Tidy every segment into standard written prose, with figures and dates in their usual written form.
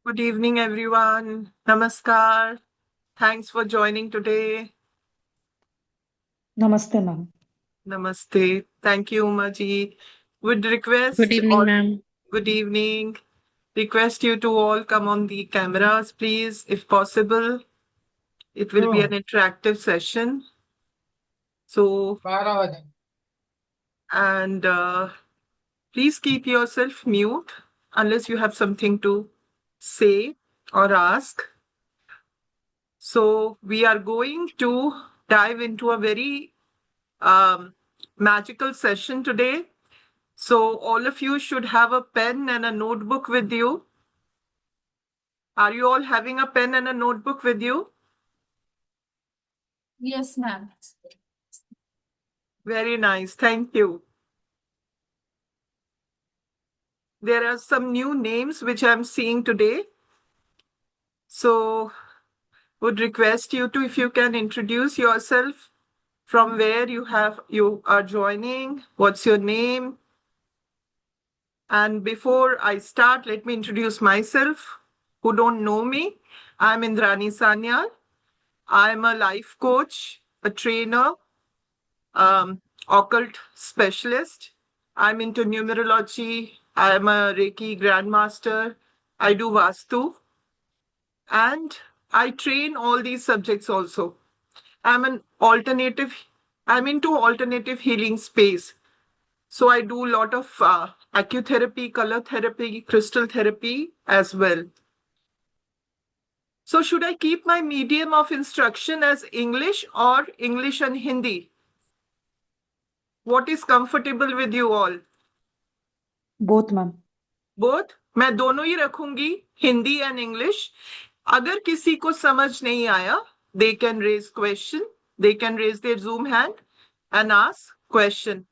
Good evening, everyone. Namaskar. Thanks for joining today. नमस्ते ma'am. Namaste. Thank you, Umaji. Would Good request evening, all ma'am. good evening. Request you to all come on the cameras, please, if possible. It will be an interactive session. So, 12 बजे। and please keep yourself mute unless you have something to say or ask. So, we are going to dive into a very magical session today. So, all of you should have a pen and a notebook with you. Are you all having a pen and a notebook with you? Yes, ma'am. Very nice. Thank you. There are some new names which I'm seeing today. So, would request you to, if you can introduce yourself, from where you are joining, what's your name? And before I start, let me introduce myself. Who don't know me, I'm Indrani Sanyal. I'm a life coach, a trainer, occult specialist. I'm into numerology. I'm a Reiki grandmaster. I do Vastu. And I train all these subjects also. I'm an alternative, I'm into alternative healing space. So I do a lot of acutherapy, color therapy, crystal therapy as well. So should I keep my medium of instruction as English or English and Hindi? What is comfortable with you all? Both ma'am. Both मैं दोनों ही रखूंगी, Hindi and English. अगर किसी को समझ नहीं आया, they can raise question, they can raise their Zoom hand and ask question.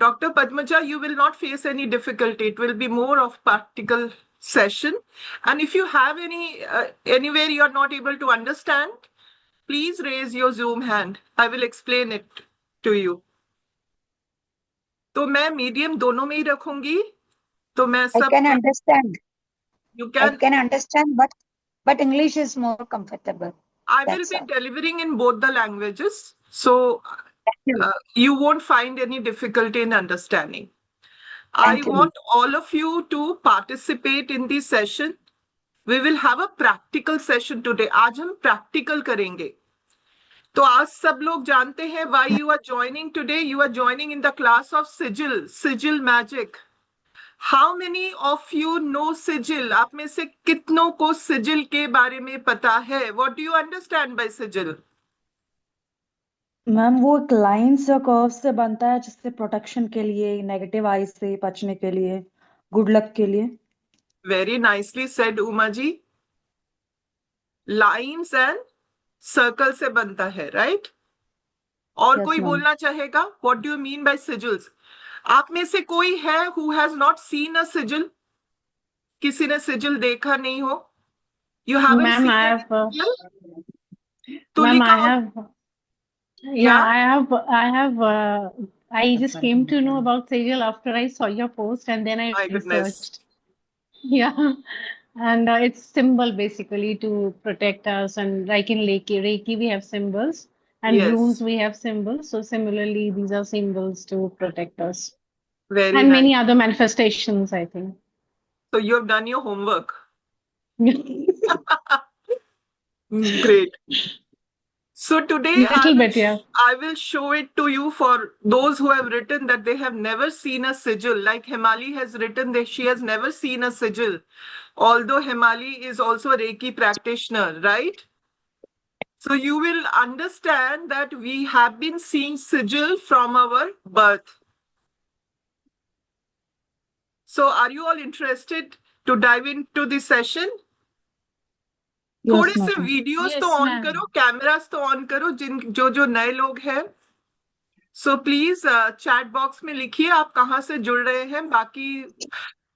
Dr. Padmaja, you will not face any difficulty. It will be more of practical session. And if you have anywhere you are not able to understand, please raise your Zoom hand. I will explain it to you. तो मैं medium दोनों में ही रखूंगी. तो मैं I सब can understand. you I can can understand, but English is more comfortable. I will That's be all. delivering in both the languages, so Thank you. you won't find any difficulty in understanding. I Thank you. want all of you to participate in this session. We will have a practical session today. आज हम practical करेंगे. तो आज सब लोग जानते हैं why you are joining today. You are joining in the class of sigil magic. How many of you know sigil? आप में से कितनों को sigil के बारे में पता है? What do you understand by sigil? Ma'am वो एक लाइन्स या कर्व से बनता है जिससे प्रोटेक्शन के लिए, नेगेटिव आई से बचने के लिए, गुड लक के लिए। Very nicely said, Uma ji. Lines and circle से बनता है, राइट? और Yes, कोई ma'am. बोलना चाहेगा? What do you mean by sigils? आप में से कोई है who has not seen a sigil? किसी ने सिजिल देखा नहीं हो? You haven't Ma'am, seen I any have, sigil? ma'am, Tulika, yeah, I just came to know about Sejal after I saw your post and then I my goodness. researched. Yeah. And it's symbol basically to protect us. And like in Reiki we have symbols and runes Yes, we have symbols. So similarly, these are symbols to protect us very and nice. many other manifestations, I think. So you have done your homework. Great. So today Little bit, yeah. I will show it to you for those who have written that they have never seen a sigil. Like Himali has written that she has never seen a sigil. Although Himali is also a Reiki practitioner, right? So you will understand that we have been seeing sigil from our birth. So are you all interested to dive into this session? थोड़े Yes, से ma'am. Videos तो Yes, on ma'am. करो, cameras तो on करो, जो नए लोग हैं. सो प्लीज चैट बॉक्स में लिखिए आप कहाँ से जुड़ रहे हैं. बाकी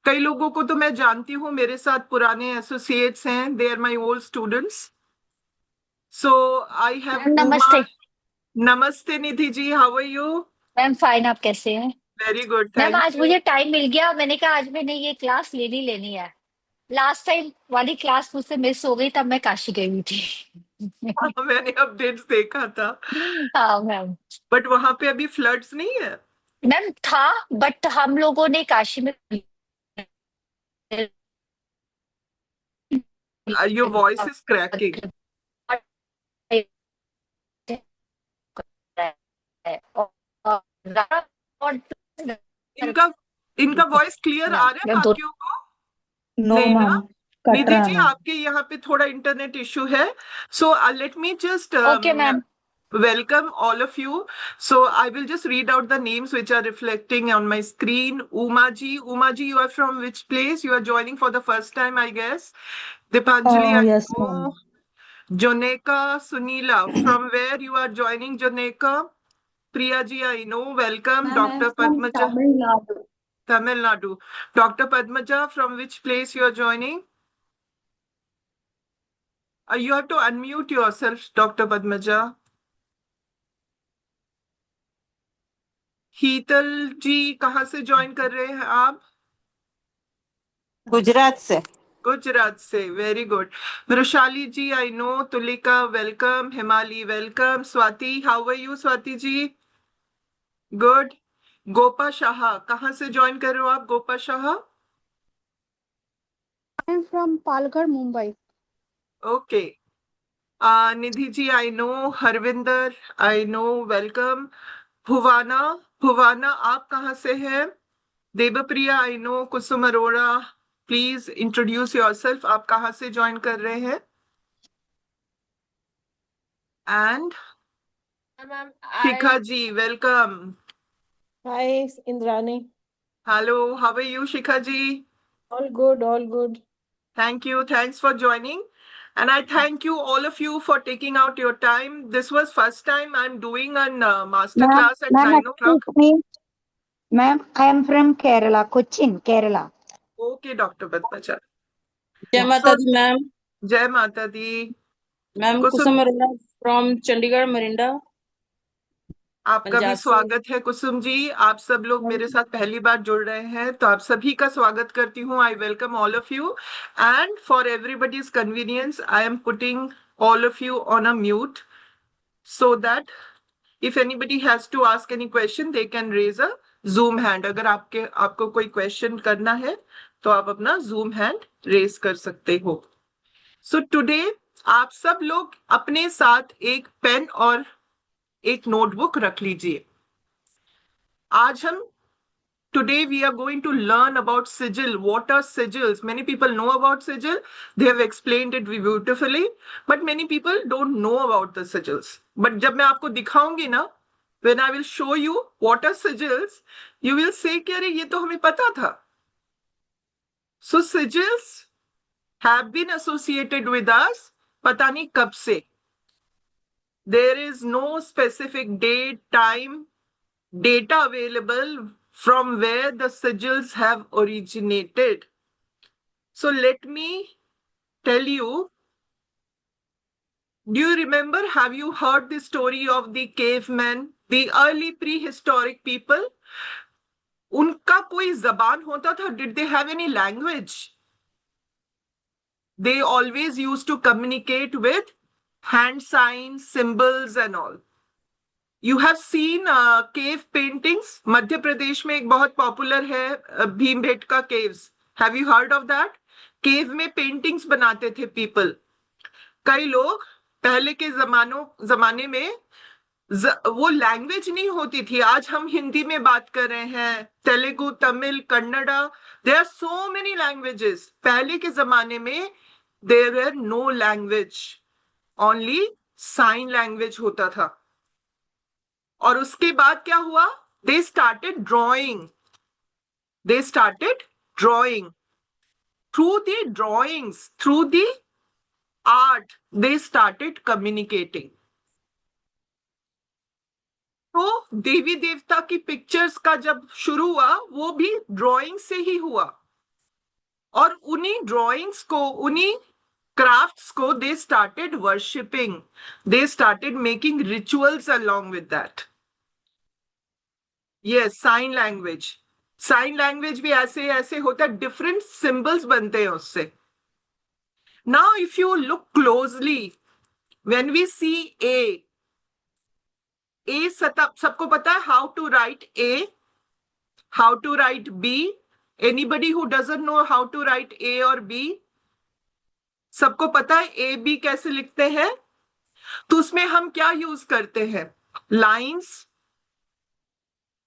कई लोगों को तो मैं जानती हूँ, मेरे साथ पुराने एसोसिएट्स हैं, they are my old students. So I have ma'am Uma. नमस्ते। नमस्ते Nidhi ji, how are you? Ma'am fine, आप कैसे हैं? वेरी गुड, मैम थैंक आज यू. मुझे टाइम मिल गया, मैंने कहा आज मैंने ये क्लास लेनी लेनी है। लास्ट टाइम वाली क्लास मुझसे मिस हो गई, तब मैं काशी गई हुई थी। हाँ, मैंने अपडेट्स देखा था, हाँ मैम। बट वहां पे अभी फ्लड्स नहीं है। मैम था, बट हम लोगों ने काशी में योर वॉइस इज क्रैकिंग। इनका इनका वॉइस क्लियर आ रहा है मैम दो बाकियों को? नो नहीं ना? मैम, कट निधि रहा है जी, मैम। आपके यहाँ पे थोड़ा इंटरनेट इशू है, सो let me just okay ma'am. welcome all of you. So I will just read out the names which are reflecting on my screen. Uma ji, you are from which place? You are joining for the first time, I guess. Dipanjali, I yes ma'am. know. Joneka Sunila, from where you are joining, Joneka? Priya ji, I know. Welcome. Dr. Padmaja, Tamil Nadu. Dr. Padmaja, from which place you are joining? You have to unmute yourself, Dr. Padmaja. हीतल जी, कहाँ से join कर रहे हैं आप? गुजरात से। गुजरात से, very good. Vrishali ji, I know. Tulika, welcome. Himali, welcome. Swati, how are you Swati ji? Good. Gopa Shah, कहाँ से ज्वाइन कर रहे हो आप Gopa Shah? I'm from Palghar, Mumbai. Okay. Nidhi ji, I know. Harvinder, I know, welcome. Bhuvana, Bhuvana आप कहाँ से हैं? Devpriya, I know. Kusum Arora, please introduce yourself, आप कहाँ से ज्वाइन कर रहे हैं? And Ma'am, Shikha ji, welcome. hi, Indrani. Hello, how are you Shikha ji? All good, all good. Thank you. Thanks for joining. And I thank you, all of you, for taking out your time. This was first time I'm doing a master Ma'am, class at 9 o'clock. excuse me. Ma'am, I am from Kerala, Cochin, Kerala. Okay, Dr. Padmaja. जय माता दी ma'am. जय माता दी। Ma'am Kusum, Kusum Arora from Chandigarh Morinda, आपका भी पंजाब से। स्वागत है कुसुम जी। आप सब लोग मेरे साथ पहली बार जुड़ रहे हैं, तो आप सभी का स्वागत करती हूँ। I welcome all of you, and for everybody's convenience I am putting all of you on a mute so that if anybody has to ask any question they can raise a zoom hand. अगर आपको कोई question करना है तो आप अपना zoom hand raise कर सकते हो। So today आप सब लोग अपने साथ एक पेन और एक नोटबुक रख लीजिए। आज हम Today we are going to learn about sigil. What are sigils? Many people know about sigil. They have explained it beautifully, but many people don't know about the sigils. But जब मैं आपको दिखाऊंगी ना, when I will show you what are sigils, you will say कि अरे ये तो हमें पता था. So sigils have been associated with us, पता नहीं कब से. There is no specific date, time, data available from where the sigils have originated. So let me tell you, do you remember, have you heard the story of the cavemen, the early prehistoric people? उनका कोई जबान होता था? Did they have any language? They always used to communicate with hand signs, symbols and all. You have seen cave paintings. Madhya Pradesh में एक बहुत popular है Bhimbetka caves. Have you heard of that? Cave में paintings बनाते थे people. कई लोग पहले के जमाने में वो लैंग्वेज नहीं होती थी। आज हम हिंदी में बात कर रहे हैं, Telugu, Tamil, Kannada, there are so many languages. पहले के जमाने में there were no language, only sign language होता था। और उसके बाद क्या हुआ? They started drawing through the drawings, through the art they started communicating. तो देवी देवता की पिक्चर्स का जब शुरू हुआ वो भी ड्राइंग से ही हुआ, और उन्हीं ड्राइंग्स को, उन्हीं crafts को they started worshipping, they started making rituals along with that. Yes, sign language भी ऐसे ऐसे होता है, डिफरेंट सिंबल्स बनते हैं उससे। Now, if you look closely, when we see A सबको पता है how to write A, how to write B? Anybody who doesn't know how to write A or B? सबको पता है A, B कैसे लिखते हैं? तो उसमें हम क्या यूज करते हैं? Lines,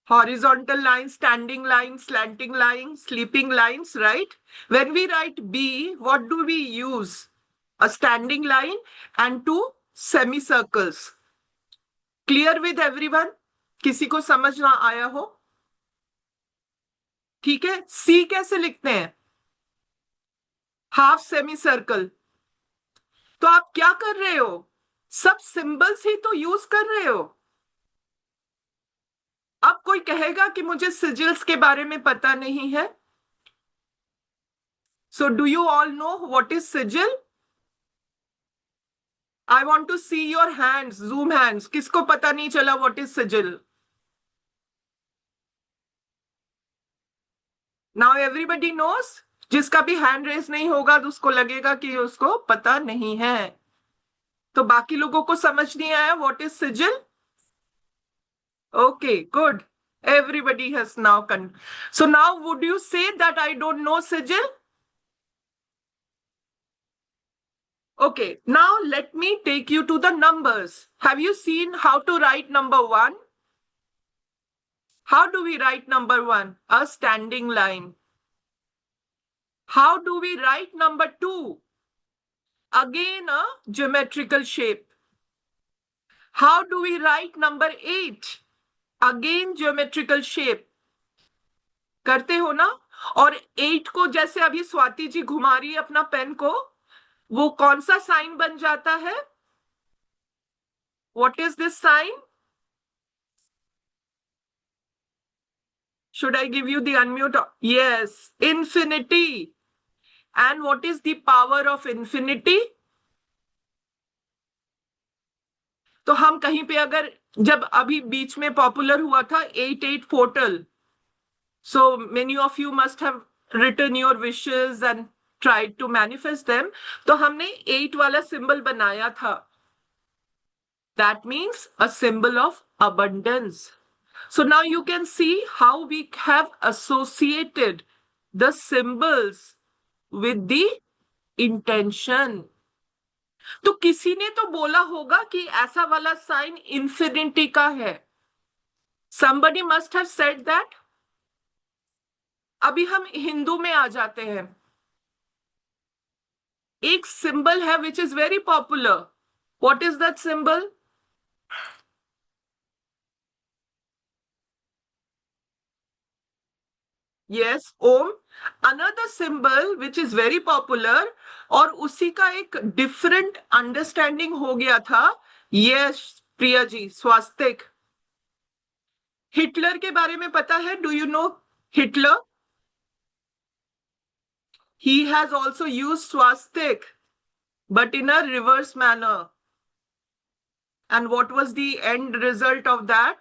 horizontal lines, standing lines, slanting lines, sleeping lines, right? When we write B, what do we use? A standing line and two semicircles. Clear with everyone? किसी को समझ ना आया हो? ठीक है. C कैसे लिखते हैं? Half semi circle. तो आप क्या कर रहे हो? सब सिंबल्स ही तो यूज कर रहे हो. अब कोई कहेगा कि मुझे सिजिल्स के बारे में पता नहीं है. So do you all know what is sigil? I want to see your hands, zoom hands. किसको पता नहीं चला what is sigil? Now everybody knows. जिसका भी हैंड रेस नहीं होगा तो उसको लगेगा कि उसको पता नहीं है. तो बाकी लोगों को समझ नहीं आया what is sigil? Okay, good. Everybody has now so now would you say that I don't know sigil? Okay, now let me take you to the numbers. Have you seen how to write number 1? How do we write number 1? A standing line. How do we write number 2? Again a geometrical shape. How do we write number 8? Again geometrical shape. करते हो ना? और 8 को जैसे अभी स्वाति जी घुमा रही है अपना पेन को, वो कौन सा साइन बन जाता है? What is this sign? Should I give you the unmute? Yes, infinity. And what is the power of infinity? तो हम कहीं पे अगर जब अभी बीच में पॉपुलर हुआ था 8-8 portal, so many of you must have written your wishes and tried to manifest them. तो हमने 8 वाला symbol बनाया था. That means a symbol of abundance. So now you can see how we have associated the symbols with the intention. तो किसी ने तो बोला होगा कि ऐसा वाला साइन इंफिनिटी का है. Somebody must have said that. अभी हम हिंदू में आ जाते हैं. एक सिंबल है which is very popular. What is that symbol? Yes, Om. Another symbol which is very popular और उसी का एक different understanding हो गया था. Yes, प्रिया जी, स्वास्तिक. हिटलर के बारे में पता है? Do you know Hitler? He has also used swastik, but in a reverse manner. And what was the end result of that?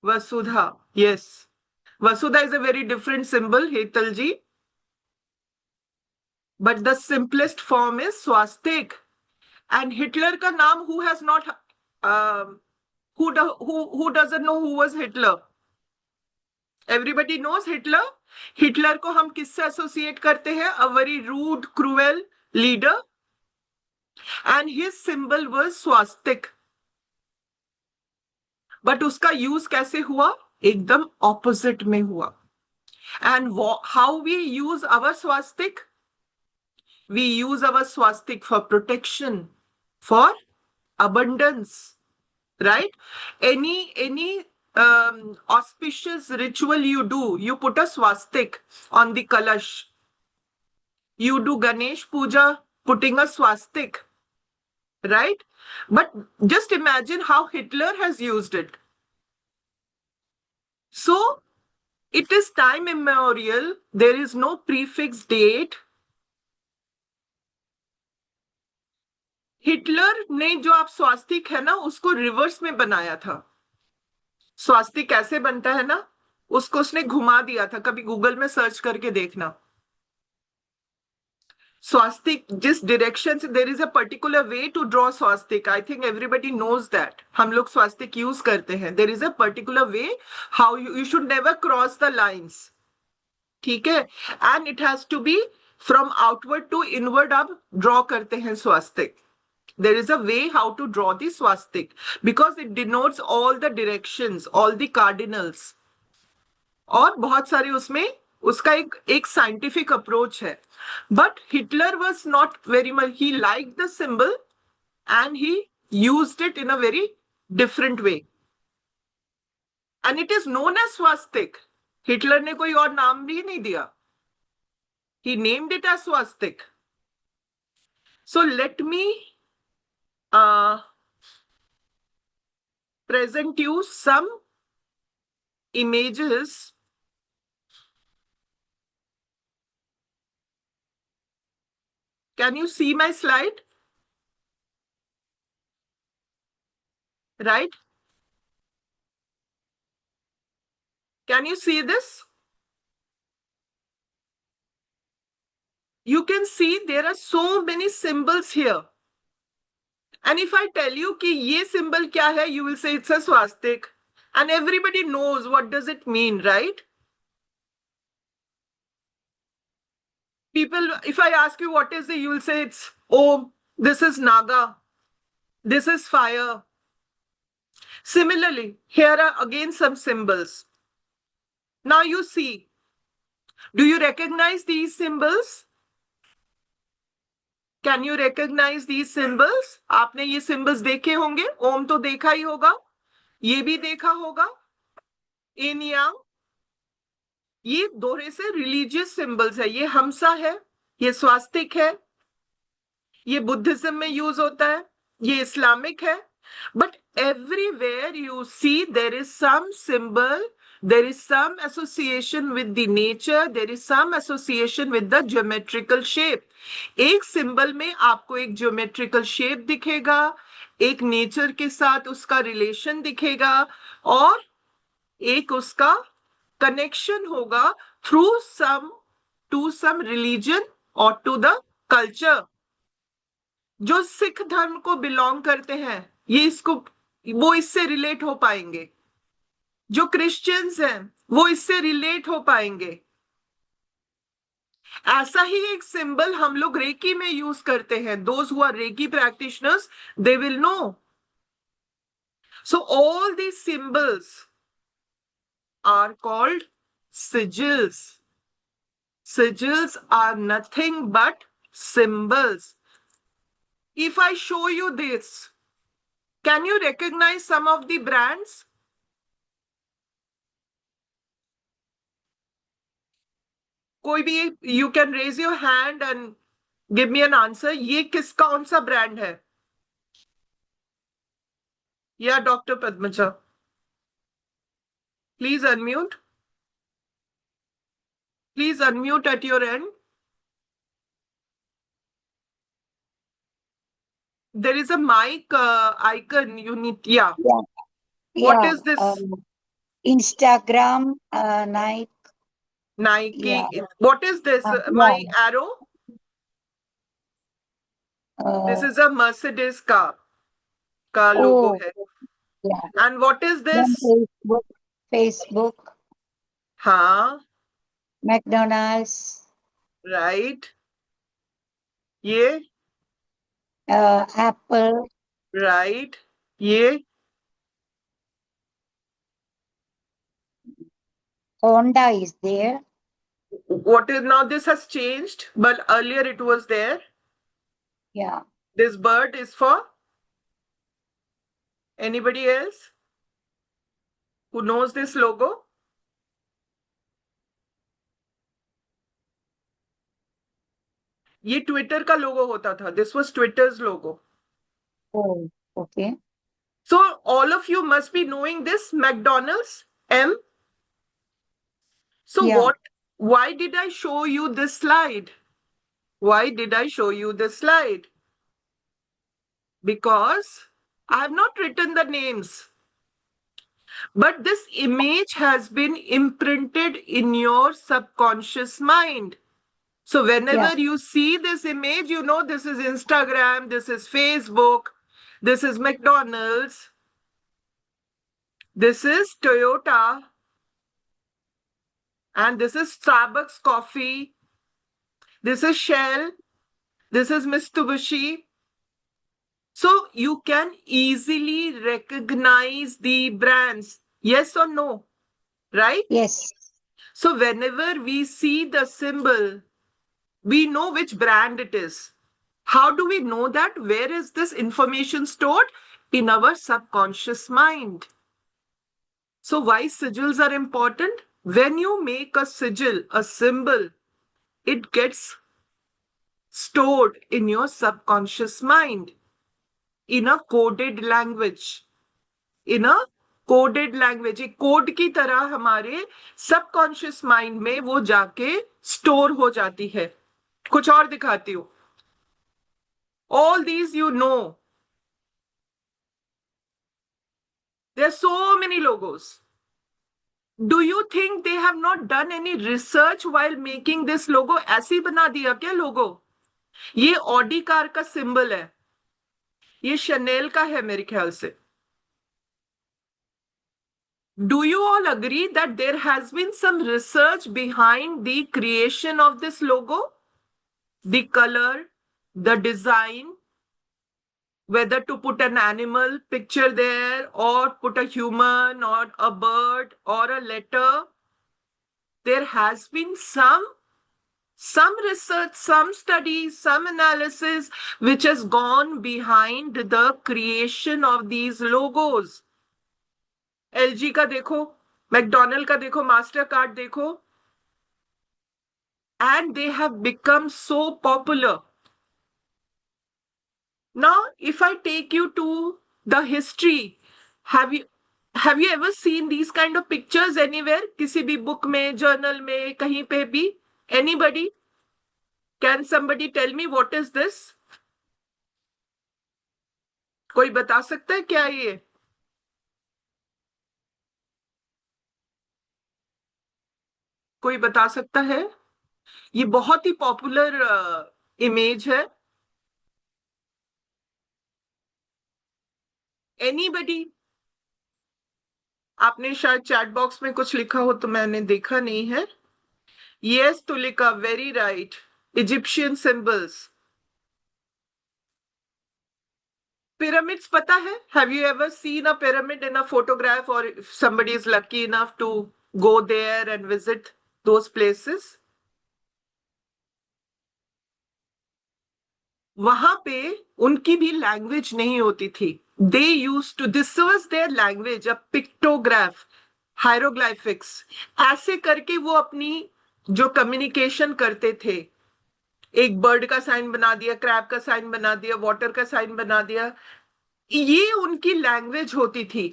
Vasudha. Yes. Vasudha is a very different symbol, Hetal ji. But the simplest form is swastik. And Hitler ka naam, who has not, who doesn't know who was Hitler? Everybody knows Hitler. Hitler को हम किससे associate करते हैं? A very rude, cruel leader. And his symbol was swastik. But उसका use कैसे हुआ? एकदम opposite में हुआ. And how we use our swastik? We use our swastik for protection, for abundance, right? Any auspicious ritual you do, you put a swastik on the kalash. You do Ganesh Puja, putting a swastik, right? But just imagine how Hitler has used it. So it is time immemorial. There is no prefix date. Hitler ने जो आप स्वास्तिक है ना, उसको reverse में बनाया था. स्वास्तिक कैसे बनता है ना, उसको उसने घुमा दिया था. कभी गूगल में सर्च करके देखना. swastik, जिस direction से there is a particular way to draw swastik. I think everybody knows that. हम लोग swastik use करते हैं. There is a particular way how you should never cross the lines. ठीक है? And it has to be from outward to inward. आप draw करते हैं swastik. There is a way how to draw the swastik because it denotes all the directions, all the cardinals. और बहुत सारे उसमें उसका एक साइंटिफिक अप्रोच है. But Hitler was not very much, he like the symbol and he used it in a very different way and it is known as swastika. Hitler ने कोई और नाम भी नहीं दिया. He named it as swastika. So let me present you some images. Can you see my slide? Right? Can you see this? You can see there are so many symbols here. And if I tell you कि ये symbol क्या है, you will say it's a swastik. And everybody knows what does it mean, right? People, if I ask you what is it, you will say it's, oh, this is Naga. This is fire. Similarly, here are again some symbols. Now you see, do you recognize these symbols? Can you recognize these symbols? आपने ये symbols देखे होंगे. ओम तो देखा ही होगा. ये भी देखा होगा. इन यांग. ये दोहरे से religious symbols है. ये हमसा है. ये स्वास्तिक है. ये बुद्धिज्म में यूज होता है. ये इस्लामिक है. But everywhere you see there is some symbol. There is some association with the nature. There is some association with the geometrical shape. एक सिंबल में आपको एक ज्योमेट्रिकल शेप दिखेगा, एक नेचर के साथ उसका रिलेशन दिखेगा और एक उसका कनेक्शन होगा through some to some religion और टू द कल्चर. जो सिख धर्म को बिलोंग करते हैं ये इसको वो इससे रिलेट हो पाएंगे. जो क्रिश्चियंस हैं वो इससे रिलेट हो पाएंगे. ऐसा ही एक सिंबल हम लोग रेकी में यूज करते हैं. Those who are Reiki practitioners, they will know. So all these symbols are called sigils. Sigils are nothing but symbols. If I show you this, can you recognize some of the brands? कोई भी, you can raise your hand and give me an answer. ये कौन सा brand है? या doctor Padmaja, please unmute. Please unmute at your end. There is a mic icon. You need, yeah. What is this? Instagram, Nike. Nike. Yeah. What is this? My arrow? This is a Mercedes car. Car logo hai. Yeah. And what is this? Facebook. हाँ. McDonald's. Right. ये. Apple. Right. ये. Honda is there. What is now? This has changed, but earlier it was there. Yeah. This bird is for anybody else who knows this logo? ये Twitter का लोगो होता था. This was Twitter's logo. Oh, okay. So all of you must be knowing this McDonald's M. So Yeah. why did I show you this slide? Why did I show you this slide? Because I have not written the names. But this image has been imprinted in your subconscious mind. So whenever Yeah. you see this image, you know this is Instagram, this is Facebook, this is McDonald's, this is Toyota, and this is Starbucks coffee, this is Shell, this is Mitsubishi. So you can easily recognize the brands. Yes or no? Right? Yes. So whenever we see the symbol, we know which brand it is. How do we know that? Where is this information stored? In our subconscious mind. So why sigils are important? When you make a sigil, a symbol, it gets stored in your subconscious mind in a coded language. In a coded language, एक code की तरह हमारे subconscious mind में वो जाके store हो जाती है. कुछ और दिखाती हूं. All these you know. There are so many logos. Do you think they have not done any research while making this logo? ऐसे ही बना दिया क्या लोगो? ये ऑडी कार का सिंबल है, ये शनेल का है मेरे ख्याल से. Do you all agree that there has been some research behind the creation of this logo? The color, the design, whether to put an animal picture there or put a human or a bird or a letter. There has been some research, some studies, some analysis which has gone behind the creation of these logos. LG का देखो, McDonald का देखो, master card देखो, and they have become so popular. Now, if I take you to the history, have you ever seen these kind of pictures anywhere? किसी भी book में, journal में, कहीं पे भी? Anybody? Can somebody tell me what is this? कोई बता सकता है क्या ये? कोई बता सकता है? ये बहुत ही पॉपुलर इमेज है. एनीबडी? आपने शायद चैट बॉक्स में कुछ लिखा हो तो मैंने देखा नहीं है. Yes Tulika, very right. Egyptian symbols. Pyramids पता है? Have you ever seen a pyramid in a photograph, or if somebody is lucky enough to go there and visit those places? वहां पे उनकी भी लैंग्वेज नहीं होती थी. They used to, this was their language, a pictograph, hieroglyphics. ऐसे करके वो अपनी जो कम्युनिकेशन करते थे, एक बर्ड का साइन बना दिया, क्रैब का साइन बना दिया, वाटर का साइन बना दिया, ये उनकी लैंग्वेज होती थी.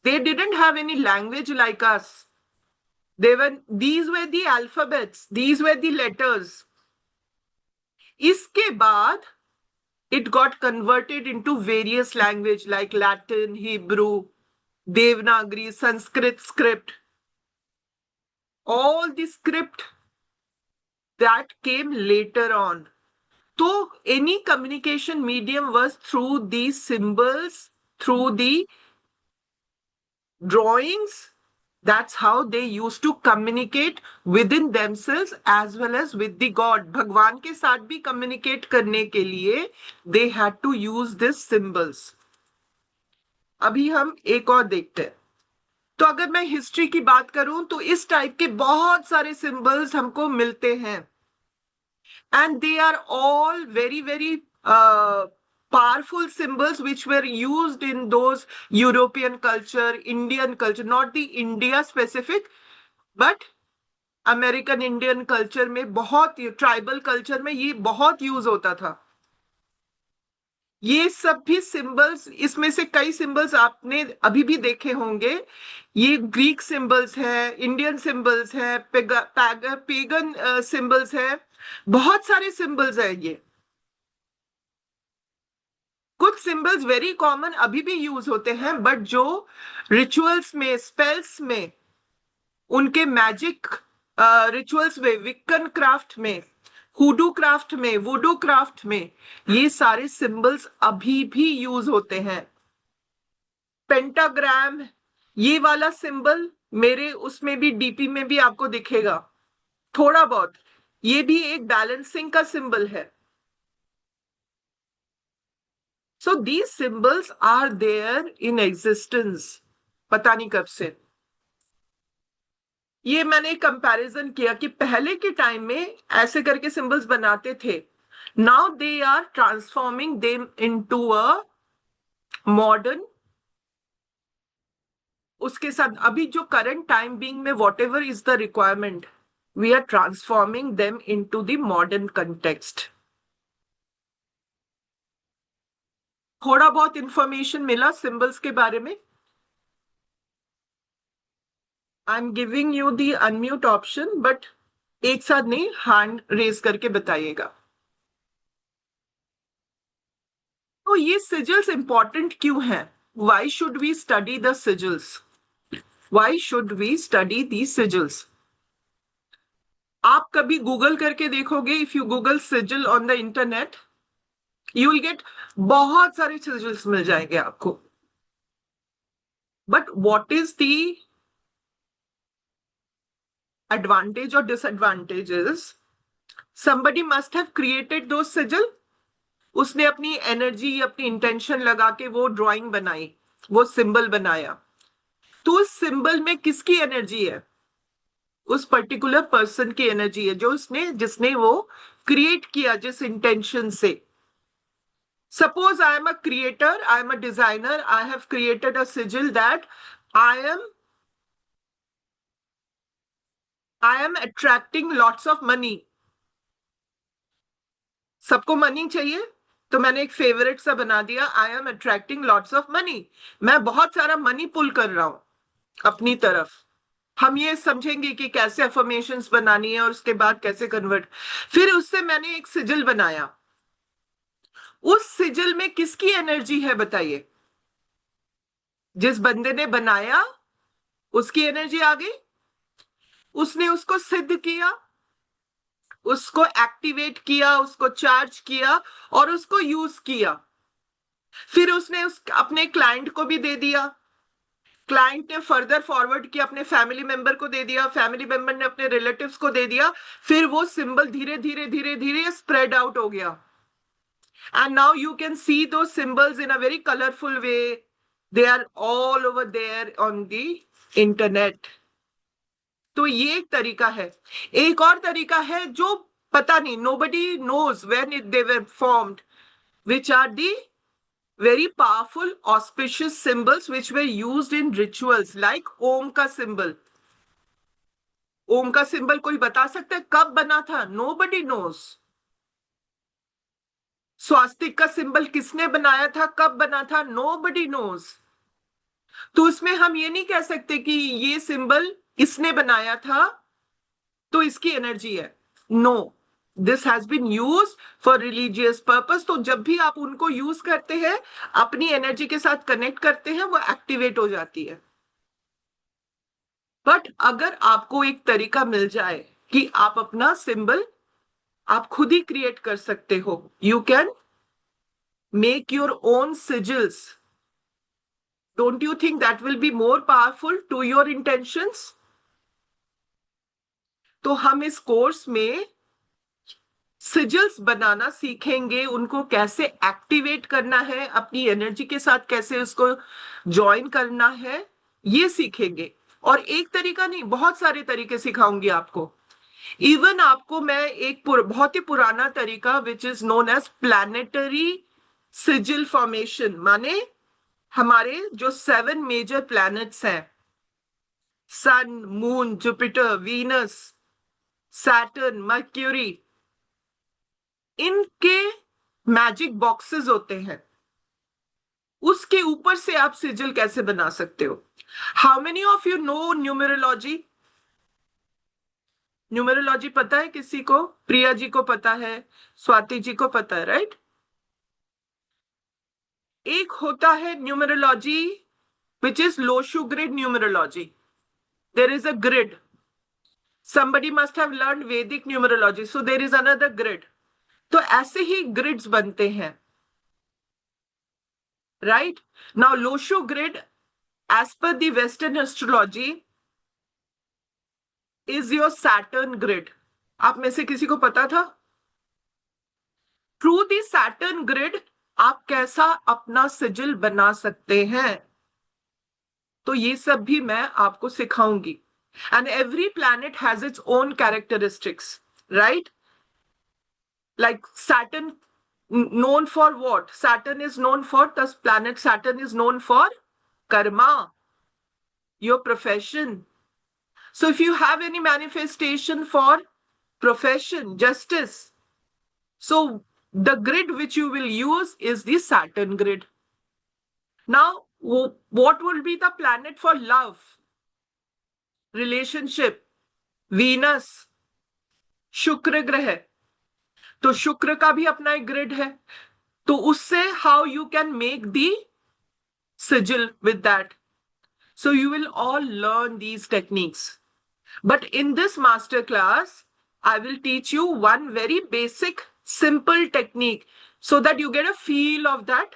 They didn't have any language like us. These were the alphabets, these were the letters. इसके बाद it got converted into various language like Latin, Hebrew, Devanagari, Sanskrit script. All the script that came later on. So any communication medium was through these symbols, through the drawings. That's how they used to communicate within themselves as well as with the God. भगवान के साथ भी communicate करने के लिए they had to use these symbols. अभी हम एक और देखते हैं. तो अगर मैं हिस्ट्री की बात करूं तो इस टाइप के बहुत सारे सिंबल्स हमको मिलते हैं. And they are all very, very powerful symbols which were used in those European culture, Indian culture, not the India specific, but American Indian culture में बहुत, tribal culture में ये बहुत यूज होता था. ये सब भी सिंबल्स, इसमें से कई सिंबल्स आपने अभी भी देखे होंगे. ये ग्रीक सिंबल्स है, इंडियन सिंबल्स है, पेगन सिंबल्स है, बहुत सारे सिंबल्स है. ये कुछ सिंबल्स वेरी कॉमन अभी भी यूज होते हैं, बट जो रिचुअल्स में, स्पेल्स में, उनके मैजिक रिचुअल्स में, विक्कन क्राफ्ट में, हुडू क्राफ्ट में, वुडू क्राफ्ट में, ये सारे सिंबल्स अभी भी यूज होते हैं। पेंटाग्राम, ये वाला सिंबल मेरे उसमें भी, डीपी में भी आपको दिखेगा थोड़ा बहुत, ये भी एक बैलेंसिंग का सिंबल है। So these symbols are there in existence, पता नहीं कब से। ये मैंने कंपैरिजन किया कि पहले के टाइम में ऐसे करके सिंबल्स बनाते थे, now they are transforming them into a modern, उसके साथ अभी जो करंट टाइम बीइंग में whatever is the requirement, we are transforming them into the modern context. थोड़ा बहुत इंफॉर्मेशन मिला सिंबल्स के बारे में। I am giving you the unmute option, but एक साथ नहीं, हैंड रेज करके बताइएगा। तो ये सिजल्स इंपॉर्टेंट क्यों हैं? Why should we study the sigils? Why should we study the sigils? आप कभी गूगल करके देखोगे, if you google sigil on the internet, you will get बहुत सारे सिजल्स मिल जाएंगे आपको। But what is the advantage or disadvantage is somebody must have created those sigil, उसने अपनी एनर्जी, अपनी इंटेंशन लगा के वो ड्राइंग बनाई, वो सिंबल बनाया। तो उस सिंबल में किसकी एनर्जी है? उस पर्टिकुलर पर्सन की एनर्जी है, जो उसने, जिसने वो क्रिएट किया, जिस इंटेंशन से। Suppose I am a creator, I am a designer, I have created a sigil that I am attracting lots of money. सबको मनी चाहिए, तो मैंने एक फेवरेट सा बना दिया, I am attracting lots of money. मैं बहुत सारा मनी पुल कर रहा हूं अपनी तरफ। हम ये समझेंगे कि कैसे अफर्मेशंस बनानी है और उसके बाद कैसे कन्वर्ट। फिर उससे मैंने एक सिजिल बनाया, उस सिजिल में किसकी एनर्जी है बताइए? जिस बंदे ने बनाया उसकी एनर्जी आ गई, उसने उसको सिद्ध किया, उसको एक्टिवेट किया, उसको चार्ज किया और उसको यूज किया। फिर उसने अपने क्लाइंट को भी दे दिया, क्लाइंट ने फर्दर फॉरवर्ड किया, अपने फैमिली मेंबर को दे दिया, फैमिली मेंबर ने अपने रिलेटिव्स को दे दिया। फिर वो सिंबल धीरे धीरे धीरे धीरे स्प्रेड आउट हो गया। And now you can see those symbols in a very colourful way, they are all over there on the internet. तो ये एक तरीका है। एक और तरीका है जो पता नहीं, nobody knows when they were formed, which are the very powerful auspicious symbols which were used in rituals, like ओम का सिंबल। ओम का सिंबल कोई बता सकता है कब बना था? Nobody knows. स्वास्तिक का सिंबल किसने बनाया था, कब बना था? Nobody knows. तो उसमें हम ये नहीं कह सकते कि ये सिंबल इसने बनाया था तो इसकी एनर्जी है। No, this has been use for religious purpose. तो जब भी आप उनको यूज करते हैं, अपनी एनर्जी के साथ कनेक्ट करते हैं, वो एक्टिवेट हो जाती है। बट अगर आपको एक तरीका मिल जाए कि आप अपना सिंबल आप खुद ही क्रिएट कर सकते हो, you can make your own sigils, don't you think that will be more powerful to your intentions? तो हम इस कोर्स में सिजिल्स बनाना सीखेंगे, उनको कैसे एक्टिवेट करना है, अपनी एनर्जी के साथ कैसे उसको ज्वाइन करना है, ये सीखेंगे। और एक तरीका नहीं, बहुत सारे तरीके सिखाऊंगी आपको। इवन आपको मैं एक बहुत ही पुराना तरीका which is known as planetary sigil formation, माने हमारे जो 7 मेजर प्लैनेट्स हैं, sun, moon, Jupiter, Venus, Saturn, Mercury, इनके मैजिक बॉक्सेस होते हैं, उसके ऊपर से आप सिजिल कैसे बना सकते हो। How many of you know numerology? Numerology पता है किसी को? प्रिया जी को पता है, स्वाति जी को पता है, राइट? एक होता है numerology which is Lo Shu grid numerology. There is a grid, Somebody must have learned Vedic numerology. So there is another grid. तो ऐसे ही grids बनते हैं. Right? Now Losho grid, as per the Western astrology, is your Saturn grid. आप में से किसी को पता था? Through the Saturn grid, आप कैसा अपना सिजिल बना सकते हैं? तो ये सब भी मैं आपको सिखाऊंगी. And every planet has its own characteristics, right? Like Saturn, known for what? Saturn is known for, the planet Saturn is known for karma, your profession. So if you have any manifestation for profession, justice, so the grid which you will use is the Saturn grid. Now, what will be the planet for love, relationship? Venus, शुक्र ग्रह. तो शुक्र का भी अपना एक grid है. तो उससे how you can make the sigil with that. So you will all learn these techniques. But in this master class, I will teach you one very basic, simple technique so that you get a feel of that,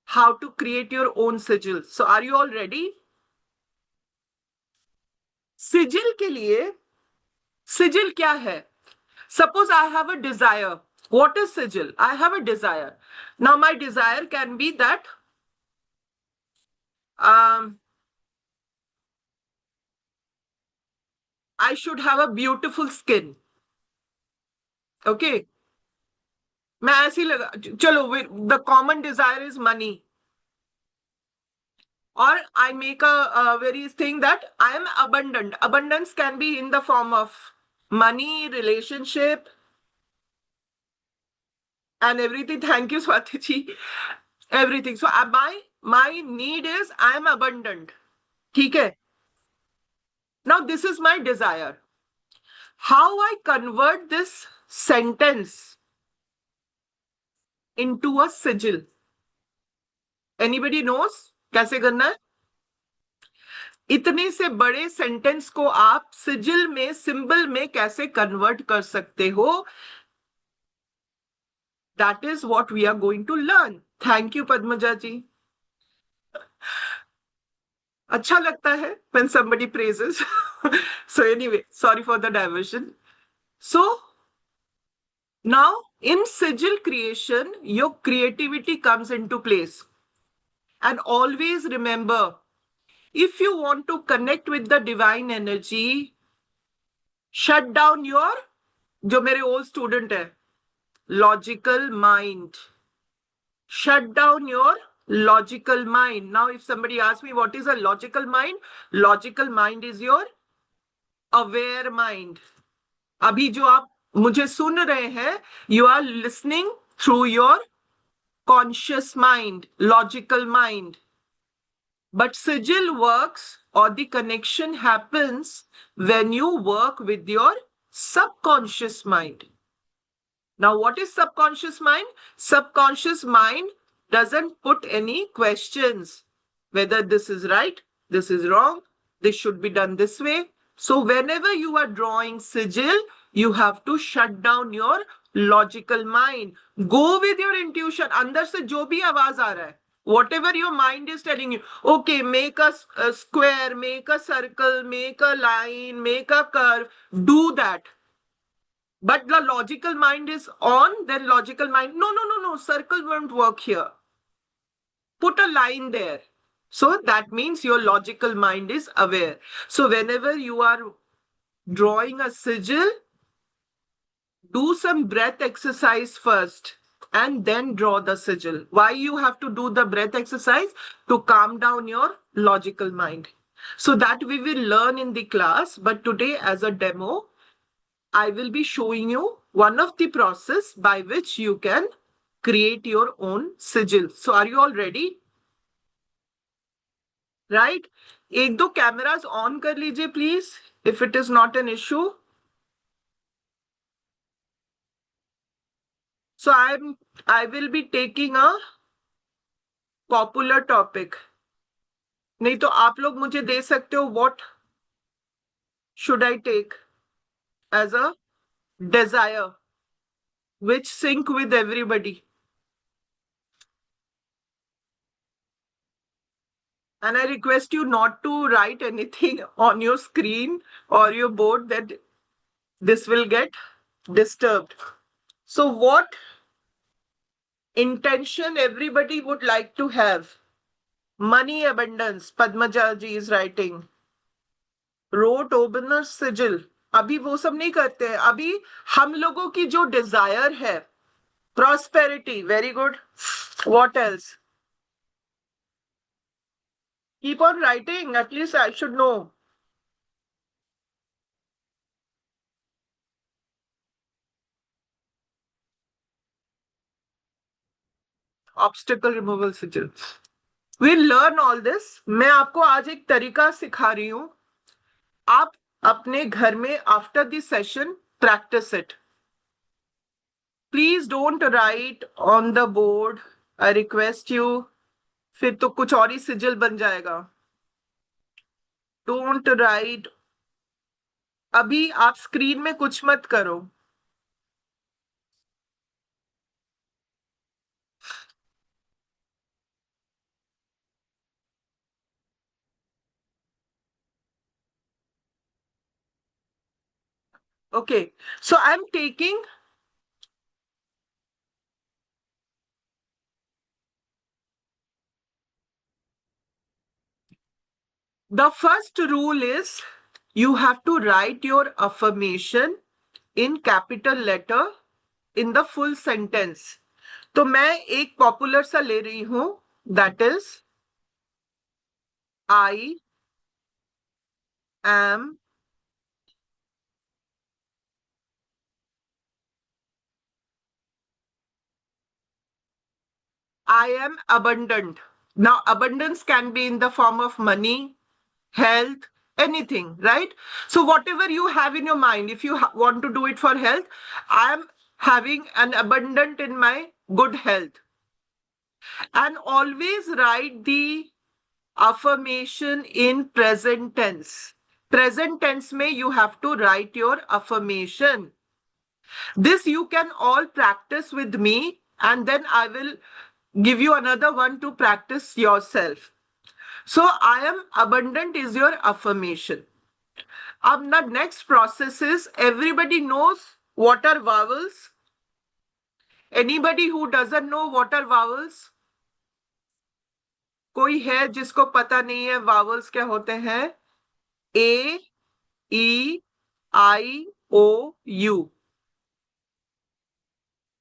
how to create your own sigil. So are you all ready? Sigil के लिए, sigil क्या है? Suppose I have a desire. What is sigil? I have a desire. Now my desire can be that I should have a beautiful skin. Okay. मैं ऐसे ही लगा, चलो, the common desire is money. Or I make a very thing that I am abundant. Abundance can be in the form of money, relationship, and everything. Thank you, Swati ji. Everything. So my need is I am abundant. ठीक है? Now this is my desire. How I convert this sentence into a sigil? Anybody knows? कैसे करना है? इतने से बड़े sentence को आप सिजिल में, सिंबल में कैसे कन्वर्ट कर सकते हो? That is what we are going to learn. Thank you, Padmaja ji. अच्छा लगता है when somebody praises. So anyway, sorry for the diversion. So now in sigil creation, your creativity comes into place. And always remember, if you want to connect with the divine energy, shut down your, जो मेरे old student है, logical mind. Shut down your logical mind. Now, if somebody asks me what is a logical mind is your aware mind. अभी जो आप मुझे सुन रहे हैं, you are listening through your conscious mind, logical mind. But sigil works, or the connection happens when you work with your subconscious mind. Now, what is subconscious mind? Subconscious mind doesn't put any questions. Whether this is right, this is wrong, this should be done this way. So whenever you are drawing sigil, you have to shut down your logical mind. Go with your intuition. अंदर से जो भी आवाज आ रहा है, whatever your mind is telling you, okay, make a square, make a circle, make a line, make a curve, do that. But the logical mind is on, then logical mind, no, circle won't work here. Put a line there. So that means your logical mind is aware. So whenever you are drawing a sigil, do some breath exercise first and then draw the sigil. Why you have to do the breath exercise? To calm down your logical mind. So that we will learn in the class, but today as a demo, I will be showing you one of the process by which you can create your own sigil. So are you all ready? Right? एक दो cameras on कर लीजिए please, if it is not an issue. So I will be taking a popular topic. नहीं तो आप लोग मुझे दे सकते हो what should I take as a desire which sync with everybody? And I request you not to write anything on your screen or your board that this will get disturbed. So what intention everybody would like to have? Money abundance, Padmaja ji is writing. Rote opener sigil. अभी वो सब नहीं करते हैं. अभी हम लोगों की जो desire है, prosperity, very good. What else? Keep on writing, at least I should know. Obstacle removal sigil. We'll learn all this. मैं आपको आज एक तरीका सिखा रही हूं. आप अपने घर में after this session practice it. Please don't write on the board. I request you. फिर तो कुछ और ही सिजिल बन जाएगा. Don't write. अभी आप स्क्रीन में कुछ मत करो. Okay, so I'm taking the first rule is you have to write your affirmation in capital letter in the full sentence. तो मैं एक पॉपुलर सा ले रही हूं, that is I am abundant. Now abundance can be in the form of money, health, anything, right? So whatever you have in your mind, if you want to do it for health, I am having an abundant in my good health. And always write the affirmation in present tense. Present tense may you have to write your affirmation. This you can all practice with me, and then I will give you another one to practice yourself. So I am abundant is your affirmation. The next process is everybody knows what are vowels. Anybody who doesn't know what are vowels? कोई है जिसको पता नहीं है vowels क्या होते हैं? A, E, I, O, U.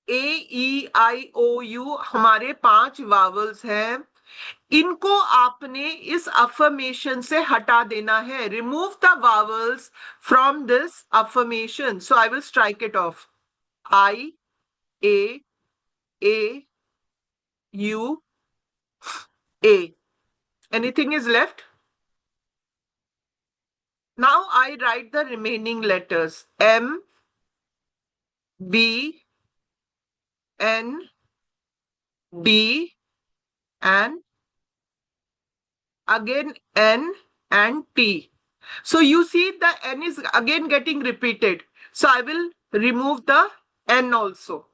A, E, I, O, U हमारे 5 vowels हैं. इनको आपने इस affirmation से हटा देना है. Remove the vowels from this affirmation. So I will strike it off. I, A, U, A. Anything is left? Now I write the remaining letters. M, B, N, D, and again N and T. So you see the N is again getting repeated. So I will remove the N also.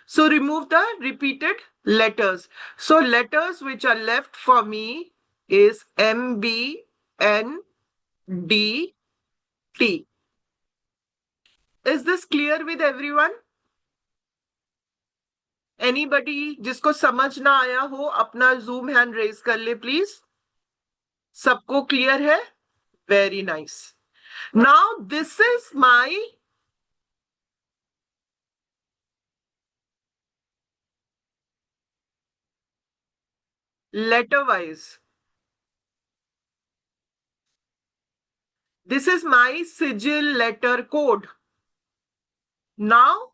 So remove the repeated letters. So letters which are left for me is M, B, N, D, T. Is this clear with everyone? Anybody जिसको समझ ना आया हो अपना Zoom hand raise कर ले please. सबको clear है? Very nice. Now this is my letter wise. This is my sigil letter code. Now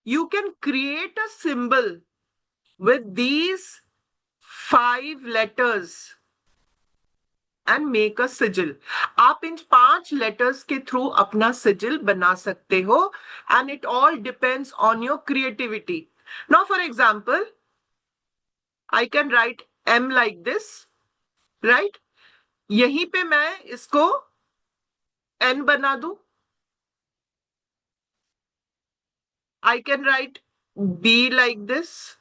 you can create a symbol with these 5 letters and make a sigil. आप इन 5 letters के through अपना sigil बना सकते हो, and it all depends on your creativity. Now for example, I can write M like this, right? यहीं पे मैं इसको N बना दूं? I can write B like this.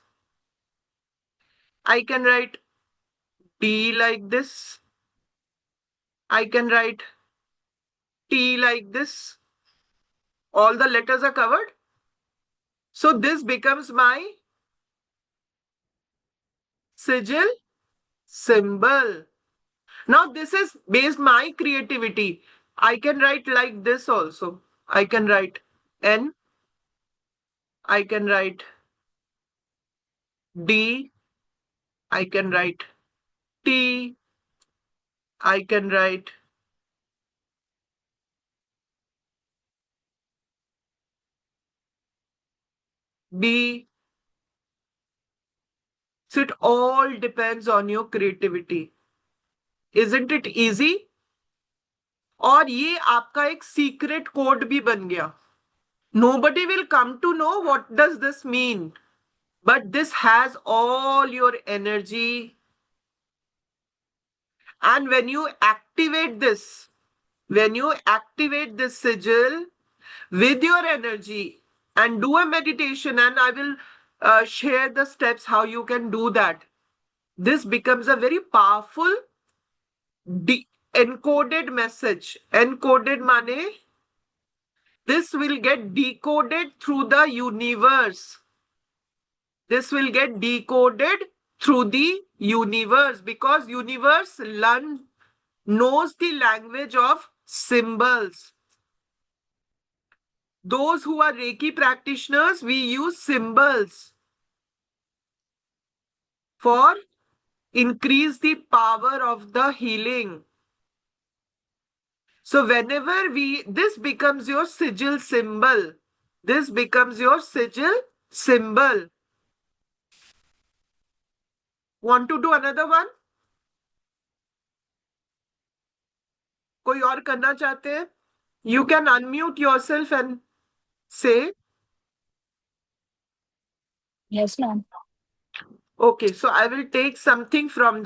I can write D like this. I can write T like this. All the letters are covered. So this becomes my sigil symbol. Now this is based my creativity. I can write like this also. I can write N. I can write D. I can write T. I can write B. So it all depends on your creativity. Isn't it easy? और ये आपका एक secret code भी बन गया. Nobody will come to know what does this mean. But this has all your energy. And when you activate this sigil with your energy and do a meditation, and I will share the steps how you can do that. This becomes a very powerful encoded message. Encoded mane, this will get decoded through the universe. This will get decoded through the universe because universe knows the language of symbols. Those who are Reiki practitioners, we use symbols for increase the power of the healing. So whenever this becomes your sigil symbol. This becomes your sigil symbol. Want to do another one? कोई और करना चाहते हैं? You can unmute yourself and say. Yes, ma'am. Okay, so I will take something from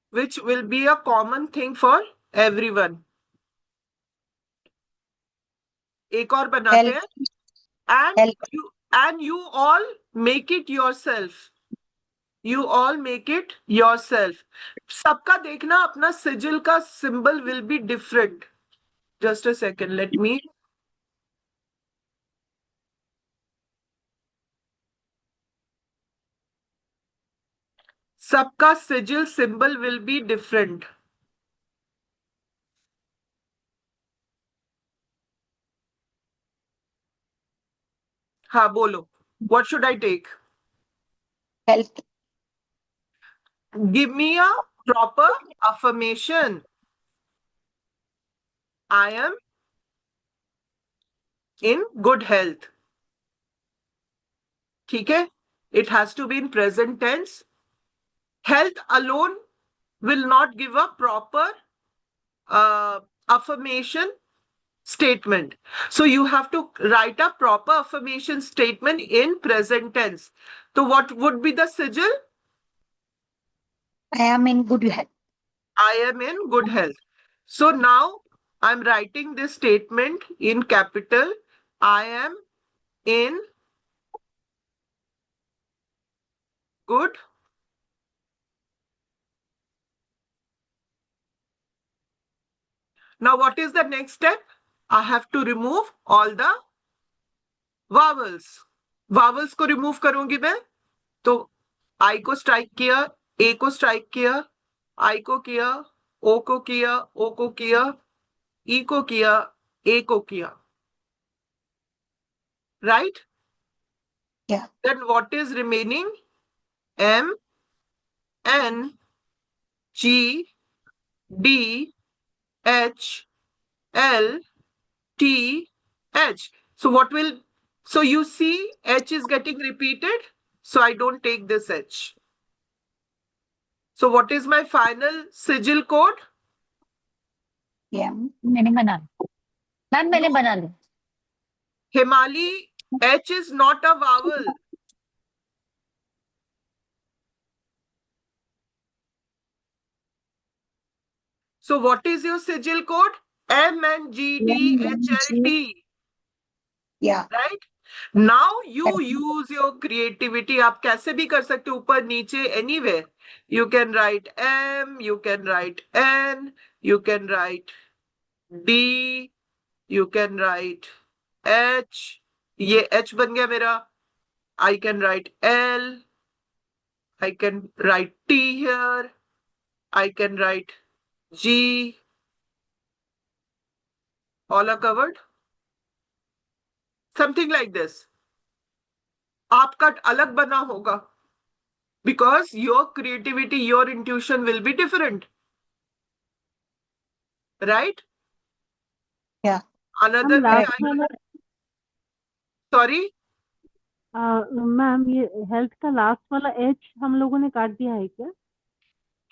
which will be a common thing for everyone. एक और बनाते हैं. And you all make it yourself. You all make it yourself. सबका देखना अपना sigil का symbol will be different. Just a second, let me. सबका sigil symbol will be different. हाँ बोलो. What should I take? Health. Give me a proper affirmation. I am in good health. ठीक है? It has to be in present tense. Health alone will not give a proper affirmation statement. So you have to write a proper affirmation statement in present tense. So what would be the sigil? I am in good health. I am in good health. So now I'm writing this statement in capital. I am in good. Now what is the next step? I have to remove all the vowels. Vowels को remove करूंगी मैं. तो I को strike किया, A को strike किया, I को किया, O को किया, O को किया, E को किया, A को किया. Right? Yeah. Then what is remaining? M, N, G, D, H, L, T, H. So you see H is getting repeated. So I don't take this H. So what is my final sigil code? Yeah. मैंने बना ली. Ma'am मैंने बना ली. Himali, H is not a vowel. So what is your sigil code? MNGDHLT. Yeah. Right? Now you use your creativity. आप कैसे भी कर सकते हो, ऊपर नीचे anywhere. You can write M, you can write N, you can write D, you can write H. ये H बन गया मेरा. I can write L. I can write T here. I can write G. All are covered. Something like this. आपका अलग बना होगा. Because your creativity, your intuition will be different. Right? Yeah. Ma'am, Another way last I... वाला Sorry? Ma'am ये health का last वाला H हम लोगों ने काट दिया है क्या?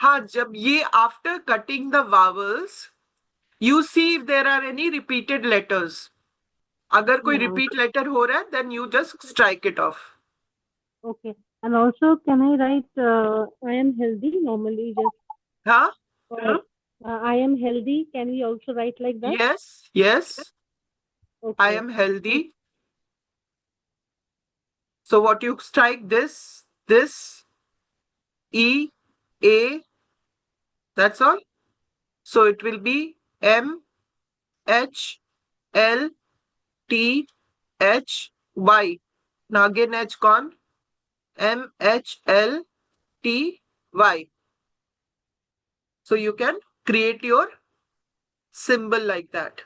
हाँ, जब ये after cutting the vowels, you see if there are any repeated letters. अगर कोई Yeah. repeat letter हो रहा है, then you just strike it off. Okay. And also, can I write I am healthy normally? Just Huh? I am healthy. Can we also write like that? Yes, yes. Okay. I am healthy. So what you strike this, E, A, that's all. So it will be M, H, L, T, H, Y. Now again H gone. M, H, L, T, Y. So you can create your symbol like that.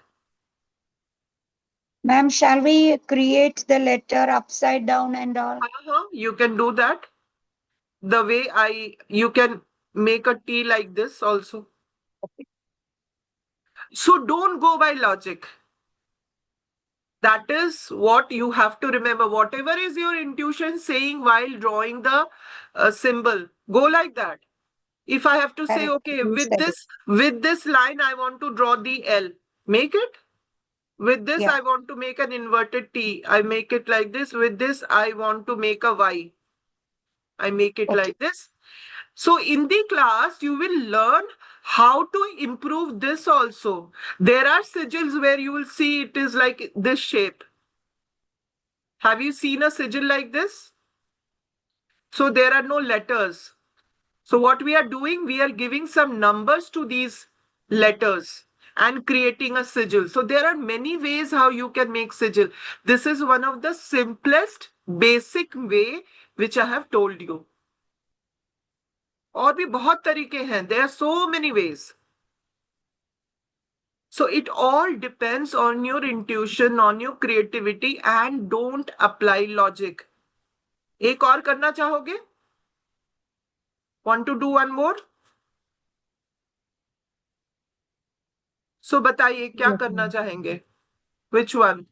Ma'am, shall we create the letter upside down and all? You can do that. The way you can make a T like this also. So don't go by logic. That is what you have to remember. Whatever is your intuition saying while drawing the symbol, go like that. If I have to say, Correct. okay, You said it. with this line, I want to draw the L, make it. With this, Yeah. I want to make an inverted T. I make it like this. With this, I want to make a Y. I make it Okay. like this. So in the class, you will learn how to improve this also. There are sigils where you will see it is like this shape. Have you seen a sigil like this? So there are no letters. So what we are doing, we are giving some numbers to these letters and creating a sigil. So there are many ways how you can make sigil. This is one of the simplest basic way which I have told you. और भी बहुत तरीके हैं. There are so many ways. So it all depends on your intuition, on your creativity, and don't apply logic. एक और करना चाहोगे? Want to do one more? So बताइए क्या Yes, करना ma'am. चाहेंगे? Which one?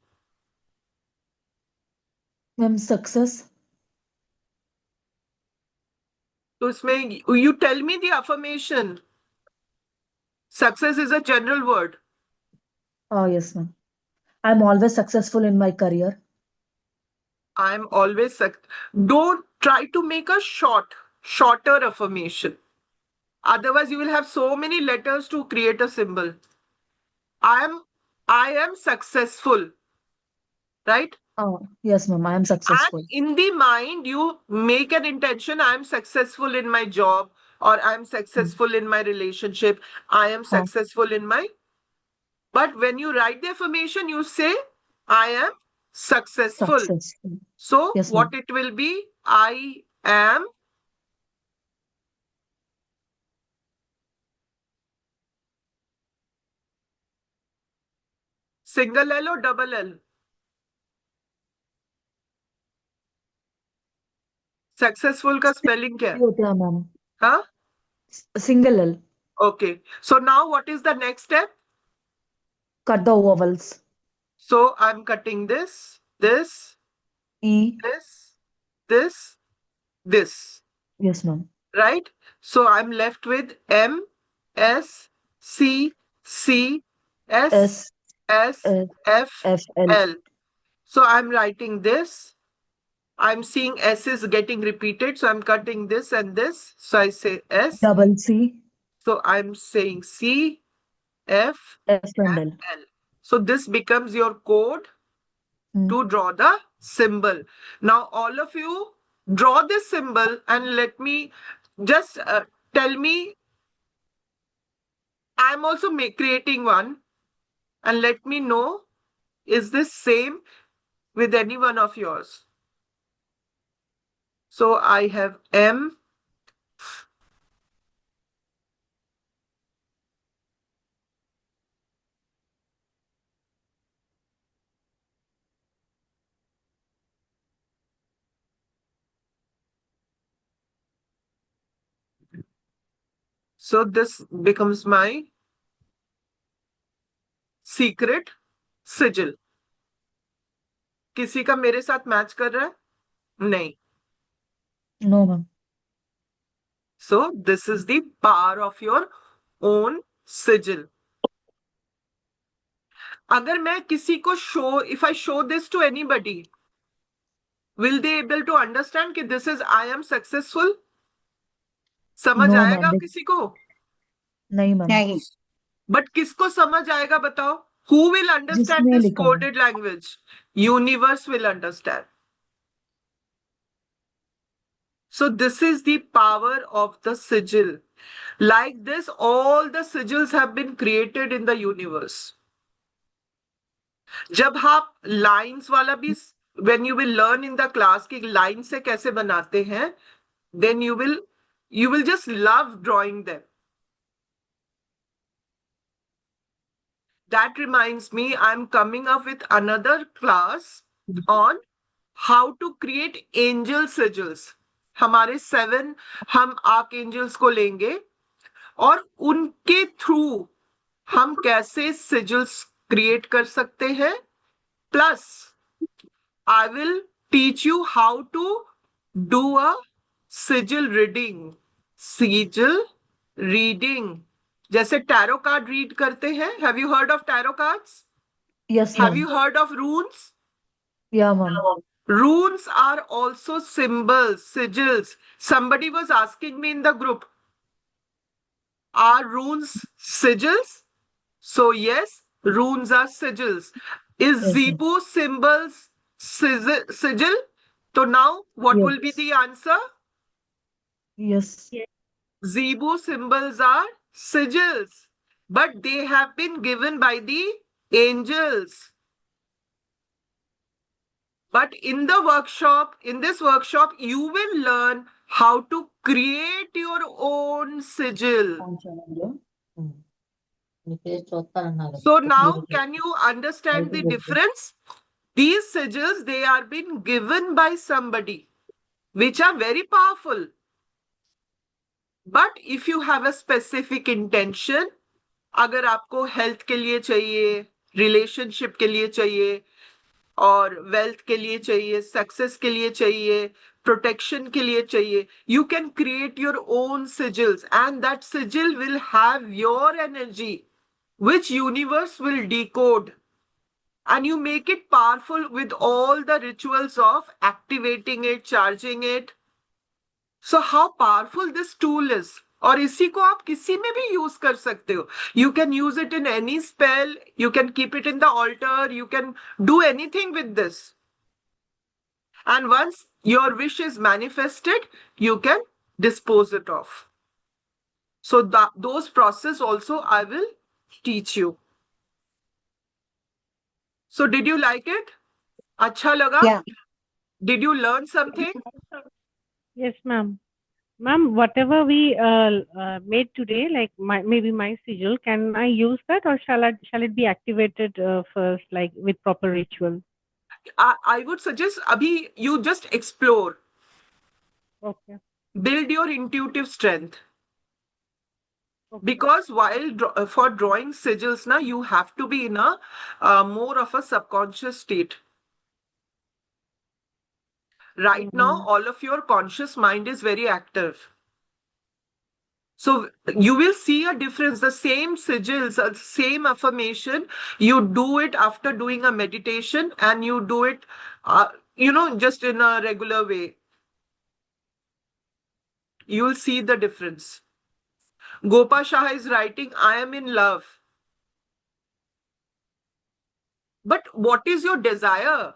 Ma'am, success. तो इसमें you tell me the affirmation. Success is a general word. Oh, yes, ma'am. I'm always successful in my career. I'm always don't try to make a shorter affirmation. Otherwise, you will have so many letters to create a symbol. I am successful. Right? Oh, yes, ma'am. I am successful. And in the mind, you make an intention, I am successful in my job, or I am successful in my relationship, I am successful in my... But when you write the affirmation, you say, I am successful. Successful. So Yes, what ma'am. it will be? I am single L or double L? Successful का spelling क्या है? होता है, ma'am. Huh? Single L. Okay. So now what is the next step? Cut the vowels. So I'm cutting this, E. this. Yes, ma'am. Right? So I'm left with M, S, C, C, S, S. S, S. F, F. L. L. So I'm writing this. I'm seeing S is getting repeated. So I'm cutting this and this. So I say S. Double C. So I'm saying C. F, F and L. L. So this becomes your code Hmm. to draw the symbol. Now, all of you draw this symbol and let me just tell me. I'm also creating one, and let me know, is this same with any one of yours? So I have M. So this becomes my secret sigil. किसी का मेरे साथ match कर रहा है? नहीं. No, ma'am. So this is the power of your own sigil. अगर मैं किसी को if I show this to anybody, will they able to understand कि this is I am successful? समझ No, आएगा ma'am. किसी को? नहीं, ma'am. नहीं. But किसको समझ आएगा बताओ? Who will understand जिसने this लिखा है. coded language? Universe will understand. So this is the power of the sigil. Like this, all the sigils have been created in the universe. जब आप lines वाला भी, when you will learn in the class कि line से कैसे बनाते हैं, then you will just love drawing them. That reminds me, I'm coming up with another class on how to create angel sigils. हमारे 7 हम archangels को लेंगे और उनके थ्रू हम कैसे sigils create कर सकते हैं. Plus, I will teach you how to do a sigil reading. Sigil reading. जैसे tarot card read करते हैं. Have you heard of tarot cards? Yes, Have ma'am. you heard of runes? Yeah, ma'am. Runes are also symbols, sigils. Somebody was asking me in the group, are runes sigils? So yes, runes are sigils. Is Yes, ma'am. Zebu symbols sigil? So now what will be Yes. the answer? Yes. Zebu symbols are sigils, but they have been given by the angels. But in this workshop, you will learn how to create your own sigil. So now, can you understand the difference? These sigils, they are being given by somebody, which are very powerful. But if you have a specific intention, अगर आपको health के लिए चाहिए, relationship के लिए चाहिए, और wealth के लिए चाहिए, success के लिए चाहिए, protection के लिए चाहिए, you can create your own sigils, and that sigil will have your energy, which universe will decode. And you make it powerful with all the rituals of activating it, charging it. So how powerful this tool is. और इसी को आप किसी में भी use कर सकते हो. You can use it in any spell. You can keep it in the altar. You can do anything with this. And once your wish is manifested, you can dispose it off. So those process also I will teach you. So did you like it? अच्छा लगा? Yeah. Did you learn something? Yes, ma'am. Ma'am, whatever we made today, like maybe my sigil, can I use that, or shall it be activated first, like with proper ritual? I would suggest abhi you just explore. Okay. Build your intuitive strength. Okay. Because while for drawing sigils, na, you have to be in a more of a subconscious state. Right now, all of your conscious mind is very active. So you will see a difference. The same sigils, same affirmation, you do it after doing a meditation, and you do it, just in a regular way. You will see the difference. Gopa Shah is writing, I am in love. But what is your desire?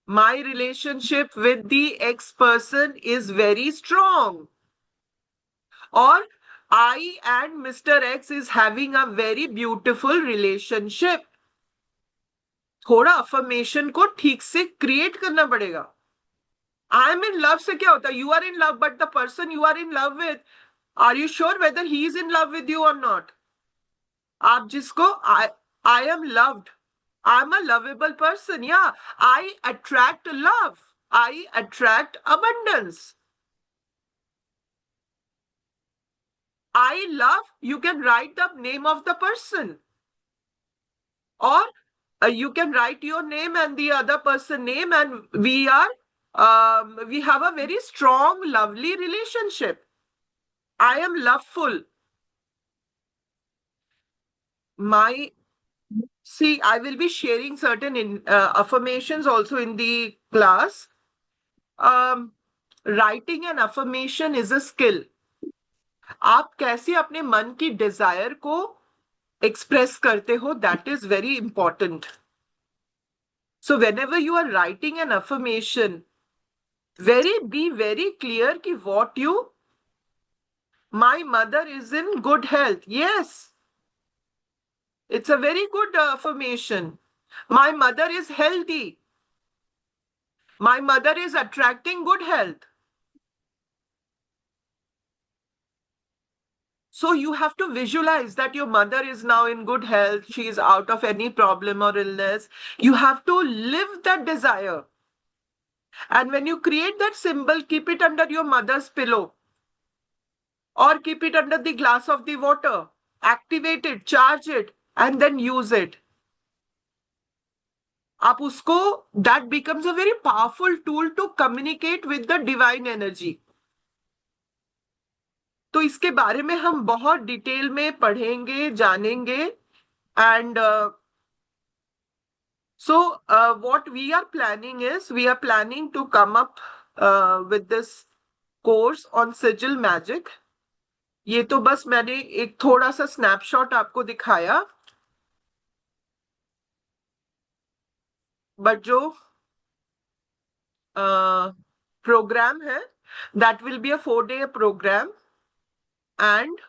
My relationship with the ex person is very strong. Or I and Mr. X is having a very beautiful relationship. थोड़ा affirmation को ठीक से create करना पड़ेगा. I am in love से क्या होता है? You are in love, but the person you are in love with, are you sure whether he is in love with you और नॉट? आप जिसको I am loved, I am a lovable person, या I attract love, I attract abundance. I love, you can write the name of the person, or you can write your name and the other person name, and we have a very strong, lovely relationship. I am loveful. See, I will be sharing certain affirmations also in the class. Writing an affirmation is a skill. आप कैसे अपने मन की Dzire को express करते हो, that is very important. So whenever you are writing an affirmation, be very clear कि what you, my mother is in good health. Yes, it's a very good affirmation. My mother is healthy. My mother is attracting good health. So you have to visualize that your mother is now in good health. She is out of any problem or illness. You have to live that desire. And when you create that symbol, keep it under your mother's pillow, or keep it under the glass of the water. Activate it, charge it, and then use it. आप उसको, that becomes a very powerful tool to communicate with the divine energy. तो इसके बारे में हम बहुत detail में पढ़ेंगे, जानेंगे. And so what we are planning is, we are planning to come up with this course on sigil magic. ये तो बस मैंने एक थोड़ा सा स्नैपशॉट आपको दिखाया, बट जो प्रोग्राम है, that will be a 4-day program. And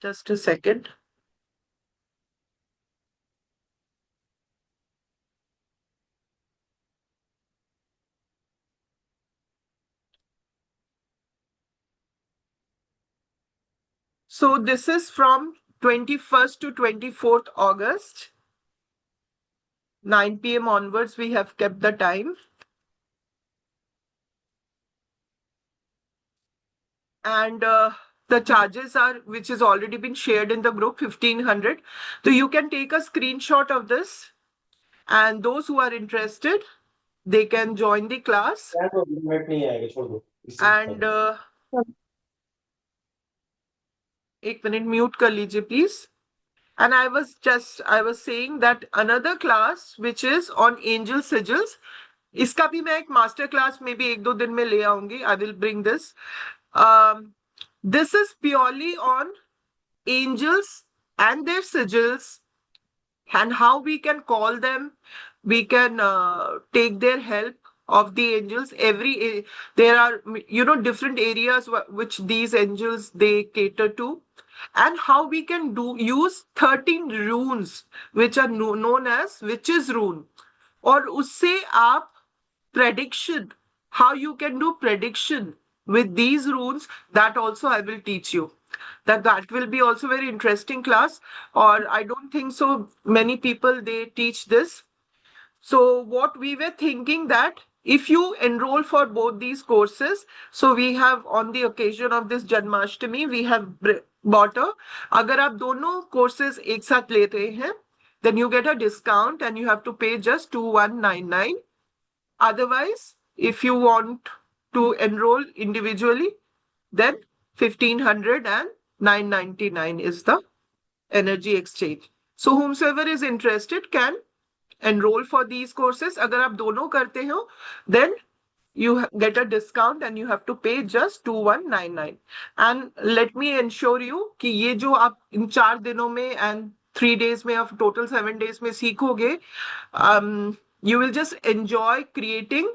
just a second. So this is from 21st to 24th August. 9 p.m. onwards, we have kept the time. And the charges are, which has already been shared in the group, 1,500. So you can take a screenshot of this, and those who are interested, they can join the class. And एक minute mute कर लीजिए please. And I was saying that another class which is on angel sigils, इसका भी मैं एक master class में भी 1-2 दिन में ले आऊंगी. I will bring this. This is purely on angels and their sigils, and how we can call them. We can take their help of the angels. There are, different areas which these angels they cater to, and how we can use 13 runes which are known as witches rune. और उससे आप prediction, how you can do prediction with these runes, that also I will teach you. That will be also very interesting class, or I don't think so many people they teach this. So what we were thinking, that if you enroll for both these courses, so we have, on the occasion of this Janmashtami, we have bought अगर आप दोनों courses एक साथ ले रहे हैं, then you get a discount and you have to pay just 2,199. Otherwise, if you want to enroll individually, then 1,500 and 999 is the energy exchange. So whomsoever is interested can enroll for these courses. अगर आप दोनों करते हो, then get a discount and you have to pay just 2199. And let me ensure you कि ये जो आप इन 4 दिनों में and 3 days में of total 7 days में सीखोगे, you will just enjoy creating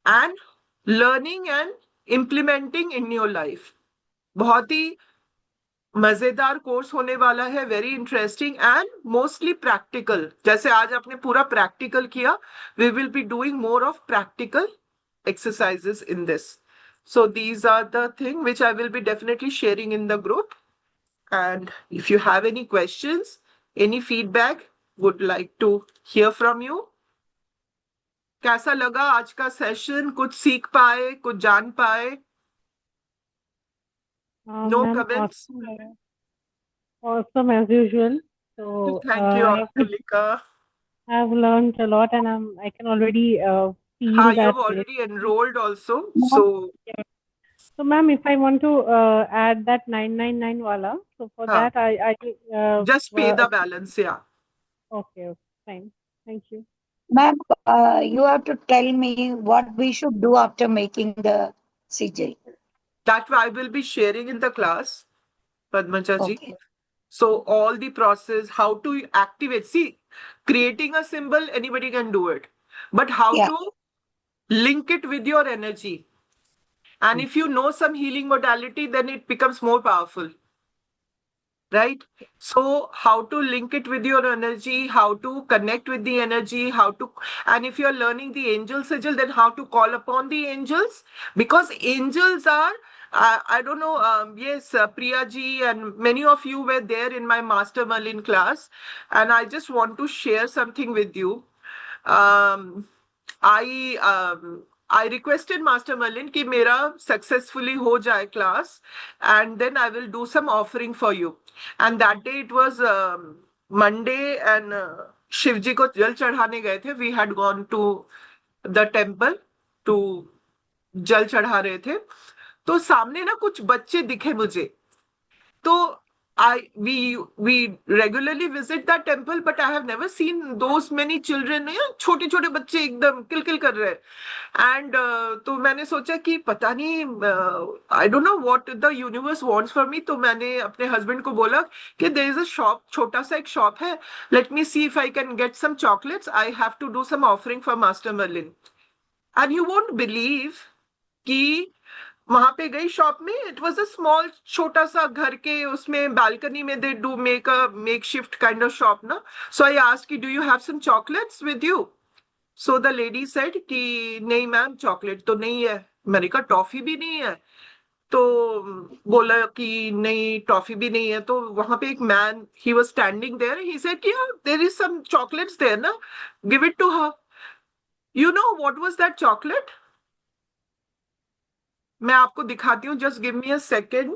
and learning and implementing in your life. बहुत ही मजेदार कोर्स होने वाला है, very interesting and mostly practical. जैसे आज आपने पूरा प्रैक्टिकल किया, we will be doing more of practical exercises in this. So these are the thing which I will be definitely sharing in the group. And if you have any questions, any feedback, would like to hear from you. कैसा लगा आज का session? कुछ सीख पाए, कुछ जान पाए? No Ma'am, comments? awesome as usual. So Thank you, I Angulika. have learned a lot, and I can already feel You that. have already enrolled also. So So, ma'am, if I want to add that 999 wala, so for Huh. that I just pay the balance, yeah. okay, fine. Thank you. Ma'am, you have to tell me what we should do after making the sigil. That I will be sharing in the class, Padmaja ji. Okay. So all the process, how to activate. See, creating a symbol, anybody can do it. But how Yeah. to link it with your energy. And if you know some healing modality, then it becomes more powerful. Right? So how to link it with your energy, how to connect with the energy, how to, and if you're learning the angel sigil, then how to call upon the angels, because angels are, I don't know, yes, Priya ji and many of you were there in my Master Merlin class, and I just want to share something with you. I requested Master Merlin कि मेरा successfully हो जाए class, and then I will do some offering for you. And that day it was Monday, and Shiv जी को जल चढ़ाने गए थे. We had gone to the temple to जल चढ़ा रहे थे. तो सामने ना कुछ बच्चे दिखे मुझे. तो we regularly visit that temple, but I have never seen those many children. छोटे छोटे बच्चे एकदम किलकिल कर रहे हैं. And तो मैंने सोचा कि पता नहीं, I don't know what the universe wants for me. तो मैंने अपने husband को बोला कि there is a shop, छोटा सा एक shop है. Let me see if I can get some chocolates. I have to do some offering for Master Merlin. And you won't believe कि वहां पे गई शॉप में. इट वाज अ स्मॉल, छोटा सा घर के उसमें बालकनी में they do make a make shift kind of shop ना. So I asked, do you have some chocolates with you? So the lady said कि नहीं मैम, चॉकलेट तो नहीं है. मैंने कहा टॉफी भी नहीं है? तो बोला कि नहीं, टॉफी भी नहीं है. तो वहां पे एक man, he was standing there, he said कि there is some chocolates there ना, give it to her. You know what was that chocolate? मैं आपको दिखाती हूँ, just give me a second.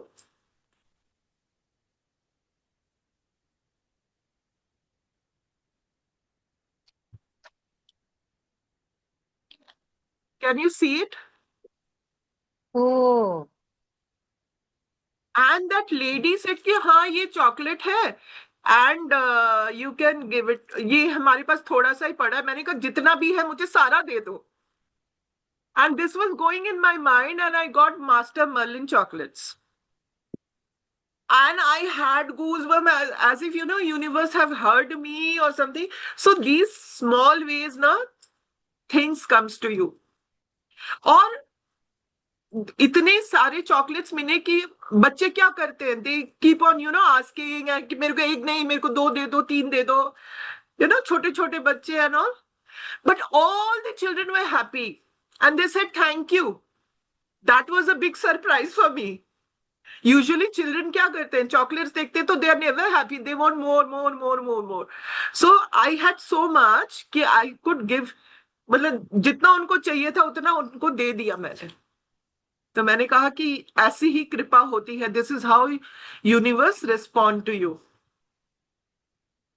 Can you see it? Oh, and that lady said कि हाँ ये chocolate है, and you can give it. ये हमारे पास थोड़ा सा ही पड़ा है. मैंने कहा जितना भी है मुझे सारा दे दो. And this was going in my mind, and I got Master Merlin chocolates. And I had goosebumps, as if, universe have heard me or something. So these small ways, na, things comes to you. और इतने सारे chocolates मिले कि बच्चे क्या करते हैं, they keep on asking कि मेरे को एक नहीं, मेरे को 2 दे दो, 3 दे दो, छोटे छोटे बच्चे and all. But all the children were happy and they said thank you. That was a big surprise for me. Usually children क्या करते हैं, chocolates देखते हैं तो they are never happy, they want more. So I had so much कि I could give, मतलब जितना उनको चाहिए था उतना उनको दे दिया मैंने. तो मैंने कहा कि ऐसी ही कृपा होती है. This is how universe respond to you.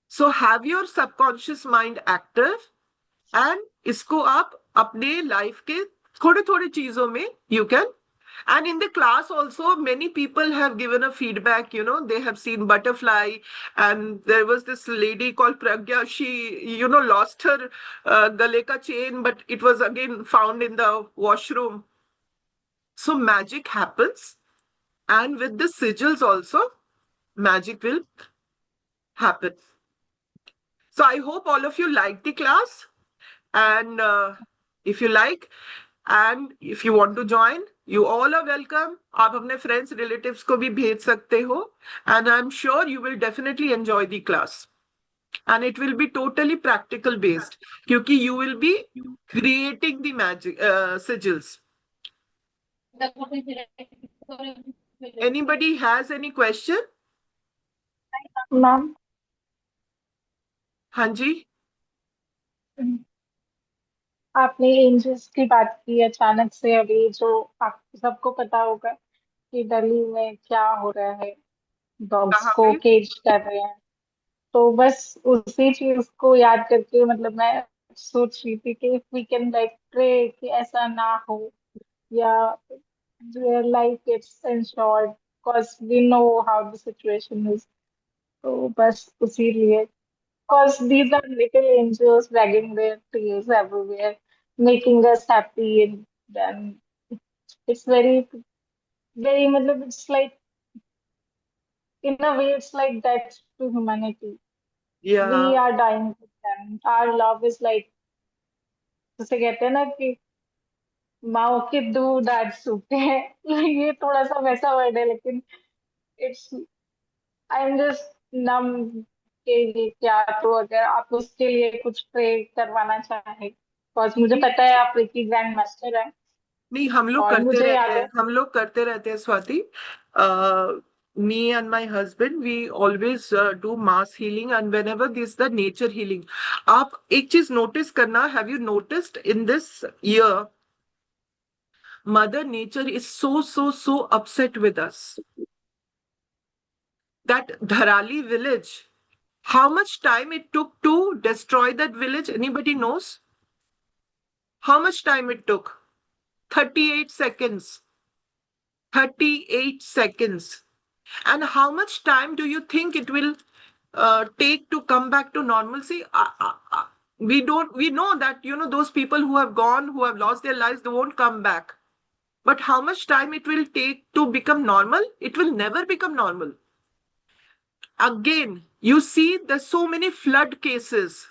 So have your subconscious mind active, and इसको आप अपने लाइफ के थोड़े थोड़े चीजों में you can And in the class also, many people have given a feedback, they have seen butterfly. And there was this lady called Pragya. She, lost her gale ka chain, but it was again found in the washroom. So magic happens. And with the sigils also, magic will happen. So I hope all of you like the class. And if you like, and if you want to join, you all are welcome. आप अपने friends, relatives को भी भेज सकते हो. And I'm sure you will definitely enjoy the class. And it will be totally practical based. क्योंकि you will be creating the magic sigils. Anybody has any question? Ma'am हाँ जी. आपने एंजल्स की बात की अचानक से अभी, जो आप सबको पता होगा कि दिल्ली में क्या हो रहा है, डॉग्स कहाँ को पे? केज कर रहे हैं। तो बस उसी चीज को याद करके मतलब मैं सोच रही थी कि वी कैन लाइक प्रे कि ऐसा ना हो, या like it's insured because we know how the situation is. तो बस उसी लिए, because these are little angels wagging their tails everywhere, making us happy, and then it's very, very, matlab, it's like, in a way, it's like that to humanity. Yeah. We are dying with them. Our love is like, जैसे कहते हैं ना कि माँ के दूध आज सूखे हैं। ये थोड़ा सा वैसा वर्ड है, लेकिन इट्स, आई एम जस्ट नम के लिए क्या। तो अगर आप उसके लिए कुछ प्रे करवाना चाहें, बिकॉज मुझे पता है आप रिकी ग्रैंड मास्टर हैं, नहीं, हम लोग और करते मुझे रहते याद हैं, है। हम लोग करते रहते हैं Swati. Me and my husband, we always do mass healing, and whenever this the nature healing. आप एक चीज नोटिस करना, have you noticed in this year, Mother Nature is so upset with us. That Dharali village, how much time it took to destroy that village? Anybody knows? How much time it took? 38 seconds. 38 seconds. And how much time do you think it will take to come back to normalcy? We know that, those people who have gone, who have lost their lives, they won't come back. But how much time it will take to become normal? It will never become normal. Again, you see, there's so many flood cases.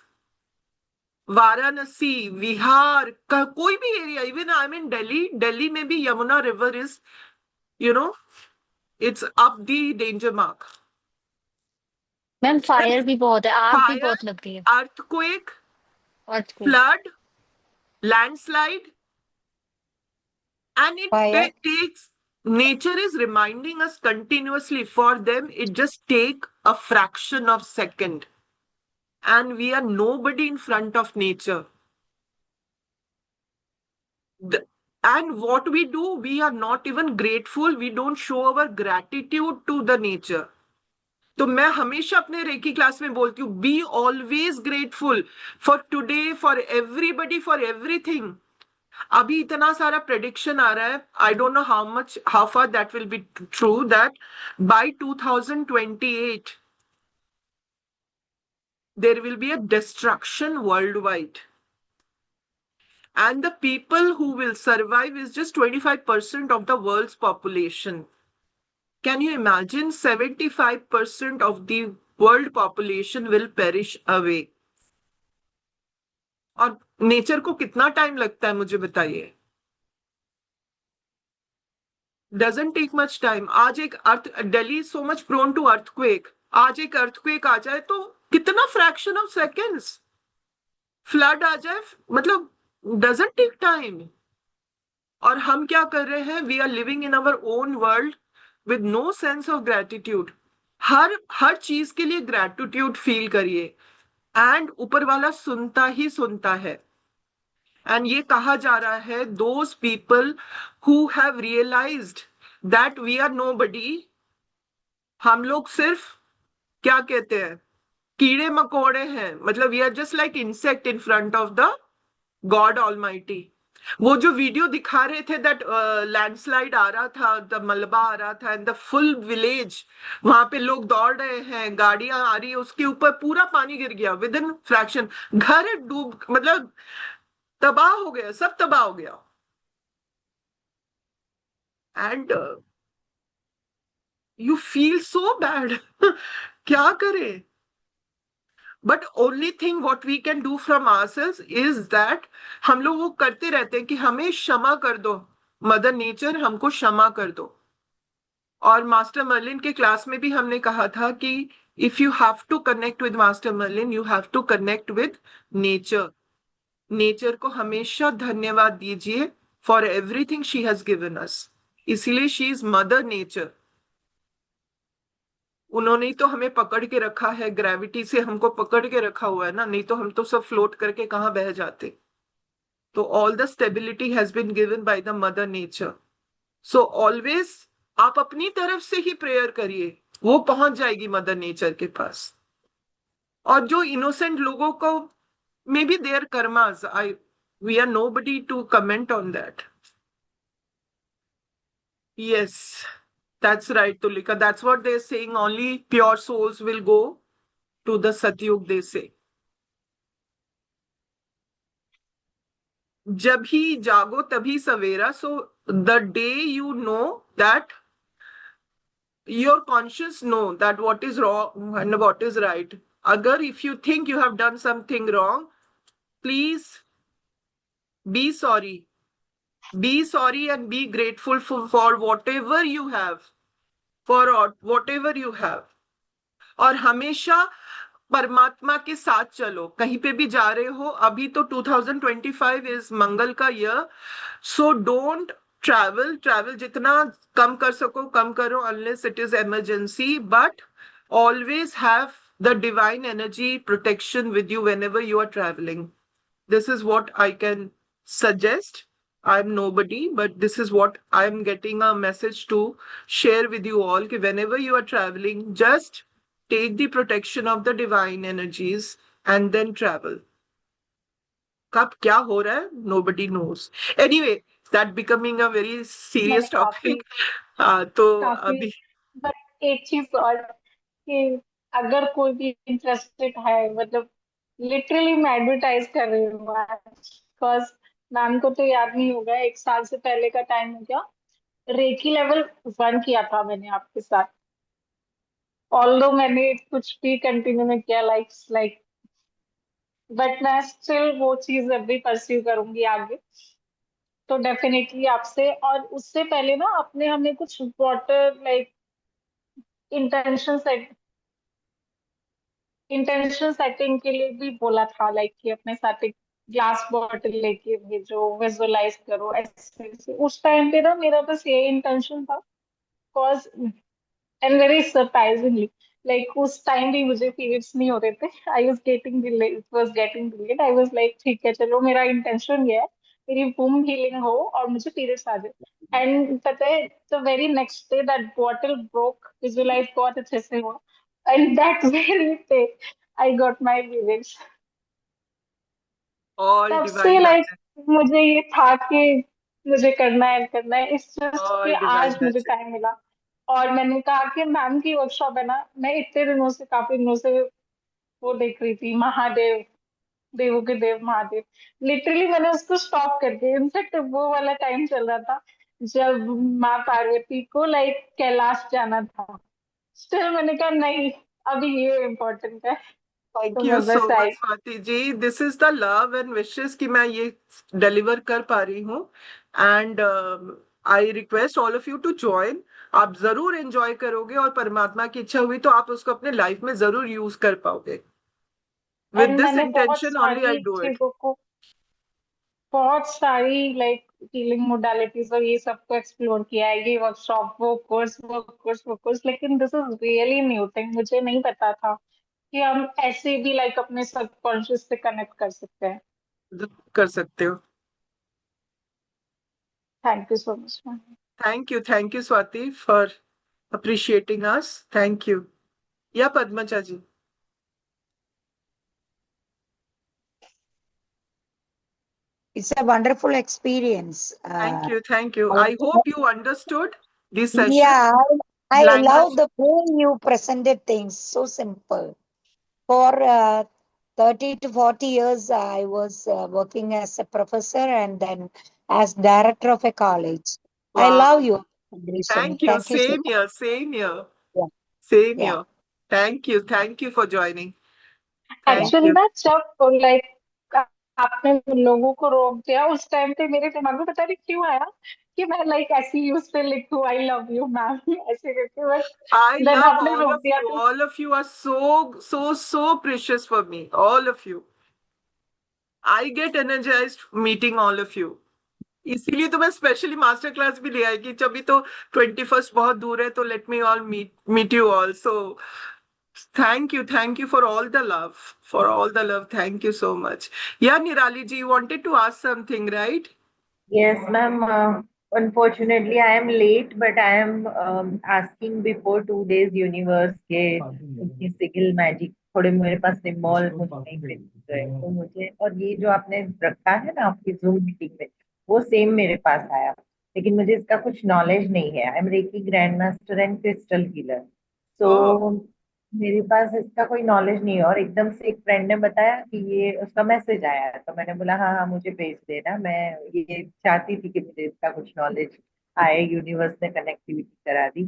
Varanasi, Bihar, कोई भी area, even I'm in Delhi में भी Yamuna river is, it's up the danger mark. Ma'am fire भी बहुत है, आग भी Fire, बहुत लग रही है. earthquake, Earthquake. flood, landslide, and Fire. it takes, nature is reminding us continuously. For them, it just take a fraction of second. And we are nobody in front of nature. And what we do, we are not even grateful. We don't show our gratitude to the nature. तो मैं हमेशा अपने recce class में बोलती हूँ, be always grateful for today, for everybody, for everything. अभी इतना सारा प्रेडिक्शन आ रहा है. I don't know how far that will be true, that bye 2028 there will be a destruction worldwide. And the people who will survive is just 25% of the world's population. Can you imagine? 75% of the world population will perish away. और nature को कितना time लगता है मुझे बताइए? Doesn't take much time. आज एक Delhi is so much prone to earthquake. आज एक earthquake आ जाए तो कितना fraction of seconds. Flood आ जाए, मतलब doesn't take time. और हम क्या कर रहे हैं? We are living in our own world with no sense of gratitude. हर चीज के लिए gratitude feel करिए, and ऊपर वाला सुनता ही सुनता है. And ये कहा जा रहा है, those people who have realized that we are nobody, हम लोग सिर्फ क्या कहते हैं, कीड़े मकोड़े हैं. मतलब we are just like insect in front of the God Almighty. वो जो वीडियो दिखा रहे थे दैट लैंडस्लाइड आ रहा था, द मलबा आ रहा था एंड द फुल विलेज, वहां पे लोग दौड़ रहे हैं, गाड़ियां आ रही है, उसके ऊपर पूरा पानी गिर गया विद इन फ्रैक्शन, घर डूब, मतलब तबाह हो गया, सब तबाह हो गया। And you feel so bad. क्या करें? But only thing what we can do from ourselves is that हम लोग वो करते रहते हैं कि हमें क्षमा कर दो, मदर नेचर हमको क्षमा कर दो। और मास्टर मर्लिन के क्लास में भी हमने कहा था कि if you have to connect with master Merlin, you have to connect with nature. Nature को हमेशा धन्यवाद दीजिए for everything she has given us. इसीलिए शी इज मदर नेचर। उन्होंने ही तो हमें पकड़ के रखा है, ग्रेविटी से हमको पकड़ के रखा हुआ है ना, नहीं तो हम तो सब फ्लोट करके कहाँ बह जाते। तो all the stability has been given by the mother nature. So always आप अपनी तरफ से ही प्रेयर करिए, वो पहुंच जाएगी मदर नेचर के पास। और जो इनोसेंट लोगों को may be their karmas, I we are nobody to comment on that. Yes, that's right, Tulika. That's what they're saying. Only pure souls will go to the Satyug, they say. जब ही जागो तभी सवेरा. So the day you know that your conscience know that what is wrong and what is right. Agar if you think you have done something wrong, please be sorry. Be sorry and be grateful for whatever you have. For whatever you have. और हमेशा परमात्मा के साथ चलो, कहीं पे भी जा रहे हो। अभी तो 2025 इज मंगल का ईयर, सो डोंट ट्रैवल जितना कम कर सको कम करो, unless it is emergency, but always have the divine energy protection with you whenever you are travelling. This is what I can suggest. I'm nobody, but this is what I'm getting a message to share with you all. Ki whenever you are traveling, just take the protection of the divine energies and then travel. कब क्या हो रहा है, nobody knows. Anyway, that becoming a very serious topic. तो काफी अभी but एक चीज और कि अगर कोई भी इंटरेस्टेड है, मतलब लिटरली मैं एडवर्टाइज कर रही हूँ आज, बिकॉज मैम को तो याद नहीं होगा, 1 साल से पहले का टाइम हो गया, रेकी लेवल 1 किया था मैंने आपके साथ। ऑल्दो मैंने कुछ भी कंटिन्यू में किया लाइक बट मैं स्टिल वो चीज अभी परस्यू करूंगी आगे। तो डेफिनेटली आपसे, और उससे पहले ना आपने हमें कुछ वाटर लाइक इंटेंशन सेटिंग के लिए भी बोला था, लाइक कि अपने साथ एक ग्लास बॉटल लेके भेजो, विजुअलाइज करो ऐसे ऐसे। उस टाइम पे ना मेरा बस ये इंटेंशन था, because and very surprisingly like उस टाइम भी मुझे पीरियड्स नहीं हो रहे थे, I was getting delayed, it was getting delayed, I was like ठीक है चलो मेरा इंटेंशन ये है मेरी वूम हीलिंग हो और मुझे पीरियड्स आ जाए। एंड पता है the very next day that bottle broke, visualise बहुत अच्छे से हुआ, and that very day I got my periods. all तब से divine लाइक magic, मुझे ये था कि मुझे करना है, इस जस्ट कि all divine आज मुझे magic. टाइम मिला। और मैंने कहा कि मैम की वर्कशॉप है ना, मैं इतने दिनों से, काफी दिनों से वो देख रही थी, महादेव, देवों के देव महादेव। लिटरली मैंने उसको स्टॉप कर दिया। इनफेक्ट वो वाला टाइम चल रहा था जब माँ पार्वती को लाइक कैलाश जाना था, स्टिल मैंने कहा नहीं, अभी ये इम्पोर्टेंट है। थैंक तो यू मैं सो बस मच आई। Swati ji. This is the love and wishes कि मैं ये डिलीवर कर पा रही हूँ. And I request all of you to join. आप जरूर एंजॉय करोगे और परमात्मा की इच्छा हुई तो आप उसको अपने लाइफ में जरूर यूज कर पाओगे. विद एंड दिस मैंने बहुत इंटेंशन ओनली आई सारी डू इट. चीजों को, बहुत सारी लाइक हीलिंग मोडालिटीज और ये सब को एक्सप्लोर किया है, ये वर्कशॉप, वो कोर्स, लेकिन this is really new thing, मुझे नहीं पता था कि हम ऐसे भी लाइक अपने सबकॉन्शियस से कनेक्ट कर सकते हैं। कर सकते हो. Thank you so much ma'am. Thank you Swati for appreciating us. Thank you. Yeah, Padmaja ji. It's a wonderful experience. Thank you. Thank you. I hope you understood this session. Yeah, I Language. love the way you presented things. So simple. For 30 to 40 years, I was working as a professor and then as director of a college. I Wow. love your presentation. Thank you. Thank you so Same much. here. Same here. Yeah. Same Yeah. here. Thank you. Thank you for joining. Thank actually you. ना जब like आपने लोगों को रोक दिया उस time पे मेरे दिमाग में पता नहीं क्यों आया कि मैं लाइक ऐसी यूज पे लिखूं आई लव यू मैम ऐसे करके बस I देन love आपने all रोक of दिया you. तो All of you are so precious for me. All of you. I get energized meeting all of you. इसीलिए तो मैं स्पेशली मास्टर क्लास भी ले आई कि जब भी तो 21st बहुत दूर है तो let me all meet you all so thank you for all the love. Thank you so much. Yeah, Nirali ji, you wanted to ask something, right? Yes, ma'am. Unfortunately, I am late, but I am asking before 2 days universe के उनकी सिगिल magic थोड़े मेरे पास symbol मुझे नहीं मिल रहे तो मुझे और ये जो आपने रखा है ना आपकी जूम मीटिंग में वो सेम मेरे पास आया लेकिन मुझे इसका कुछ नॉलेज नहीं है I am reiki grand master and crystal healer तो मेरे पास इसका कोई नॉलेज नहीं है और एकदम से एक फ्रेंड ने बताया कि ये उसका मैसेज आया है तो मैंने बोला हाँ हाँ मुझे भेज देना मैं ये चाहती थी कि मुझे इसका कुछ नॉलेज आए यूनिवर्स ने कनेक्टिविटी करा दी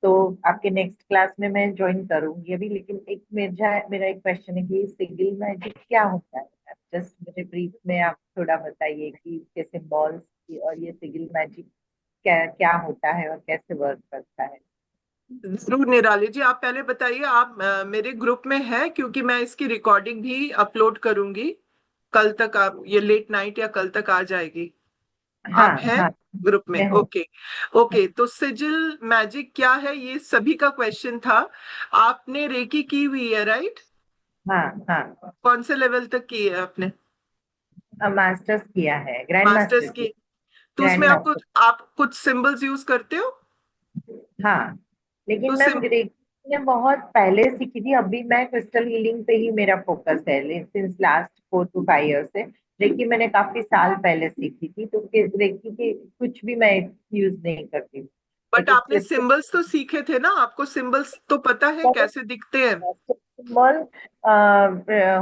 तो आपके नेक्स्ट क्लास में मैं ज्वाइन करूंगी अभी लेकिन एक मेरा एक क्वेश्चन है कि सिगिल मैजिक क्या होता है जस्ट मुझे ब्रीफ में आप थोड़ा बताइए कि इसके सिंबल्स और ये सिगिल मैजिक क्या क्या होता है और कैसे वर्क करता है जरूर निराली जी आप पहले बताइए आप मेरे ग्रुप में है क्योंकि मैं इसकी रिकॉर्डिंग भी अपलोड करूंगी कल तक आप ये लेट नाइट या कल तक आ जाएगी हाँ, आप हैं हाँ, ग्रुप में मैं हूँ। ओके तो सिजिल मैजिक क्या है ये सभी का क्वेश्चन था आपने रेकी की हुई है राइट हाँ हाँ कौन से लेवल तक की है आपने मास्टर्स किया है ग्रैंड मास्टर्स मास्टर की तो उसमें ग्रैंड आप कुछ सिंबल्स यूज करते हो हाँ लेकिन तो मैम रेकी मैं बहुत पहले सीखी थी अभी मैं क्रिस्टल हीलिंग पे ही मेरा फोकस है सिंस लास्ट 4 to 5 years से रेकी मैंने काफी साल पहले सीखी थी तो रेकी के कुछ भी मैं यूज नहीं करती बट आपने सिंबल्स तो सीखे थे ना आपको सिंबल्स तो पता है कैसे दिखते हैं सिंबल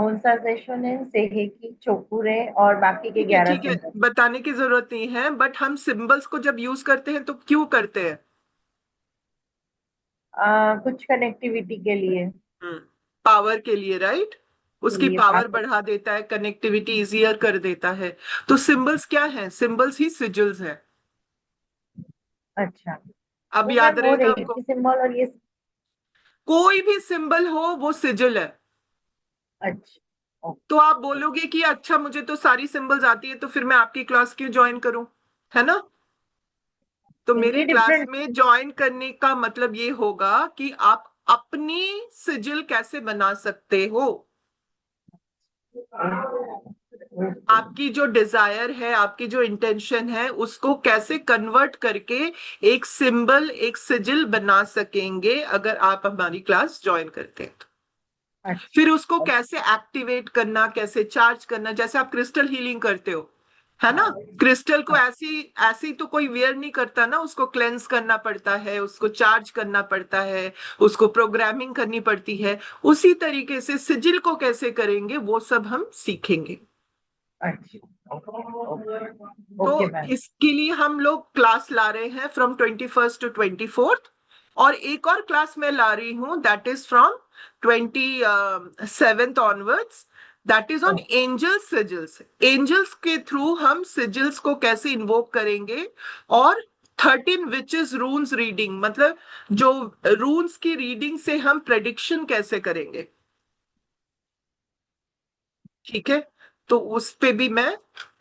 हुंसा सेशोनेन सेहेकी चोकुरे और बाकी के 11 ठीक है सिंबल बताने की जरूरत नहीं है बट हम सिंबल्स को जब यूज करते हैं तो क्यों करते हैं कुछ कनेक्टिविटी के लिए पावर के लिए राइट उसकी लिए पावर power। बढ़ा देता है कनेक्टिविटी इजियर कर देता है तो सिंबल्स क्या है सिंबल्स ही सिजिल्स है अच्छा अब तो याद मैम वो रहेगा रेकी आपको सिंबल और ये कोई भी सिंबल हो वो सिजिल है अच्छा तो आप बोलोगे कि अच्छा मुझे तो सारी सिंबल्स आती है तो फिर मैं आपकी क्लास क्यों ज्वाइन करूं है ना तो मेरी क्योंकि क्लास डिफरेंट में ज्वाइन करने का मतलब ये होगा कि आप अपनी सिजिल कैसे बना सकते हो आपकी जो डिजायर है आपकी जो इंटेंशन है उसको कैसे कन्वर्ट करके एक सिंबल एक सिजिल बना सकेंगे अगर आप हमारी क्लास ज्वाइन करते हैं तो फिर उसको कैसे एक्टिवेट करना कैसे चार्ज करना जैसे आप क्रिस्टल हीलिंग करते हो है ना क्रिस्टल को ऐसी तो कोई वेयर नहीं करता ना उसको क्लेंस करना पड़ता है उसको चार्ज करना पड़ता है उसको प्रोग्रामिंग करनी पड़ती है उसी तरीके से सिजिल को कैसे करेंगे वो सब हम सीखेंगे तो इसके लिए हम लोग क्लास ला रहे हैं फ्रॉम 21st to 24th और एक और क्लास मैं ला रही हूं that is from 27th onwards that is on angel sigils angels के थ्रू हम सिजिल्स को कैसे इन्वोक करेंगे और 13 विचेस रून्स रीडिंग मतलब जो रून्स की रीडिंग से हम प्रेडिक्शन कैसे करेंगे ठीक है तो उस पे भी मैं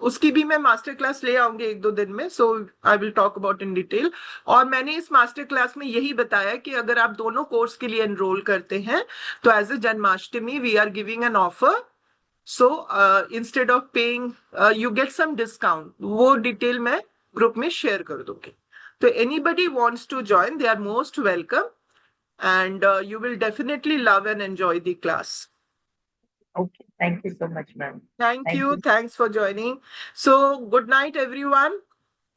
उसकी भी मैं मास्टर क्लास ले आऊंगी 1-2 दिन में so I will talk about in detail और मैंने इस मास्टर क्लास में यही बताया कि अगर आप दोनों कोर्स के लिए एनरोल करते हैं तो as a Janmashtami we are giving an offer so instead of paying you get some discount वो डिटेल मैं ग्रुप में शेयर कर दूंगी तो anybody wants to join they are most welcome and you will definitely love and enjoy the class. Okay. Thank you so much, ma'am. Thank Thank you. you. Thanks for joining. So good night everyone.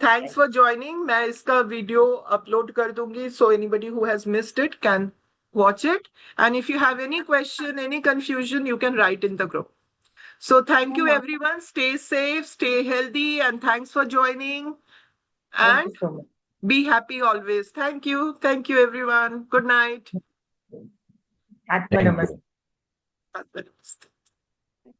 Thanks for joining. मैं इसका video upload कर दूंगी, so anybody who has missed it can watch it. And if you have any question, any confusion, you can write in the group. So thank you everyone. Stay safe, stay healthy, and thanks for joining. Thank you And so much. be happy always. Thank you. Thank you everyone. Good night. Atma Namaste. Namaste.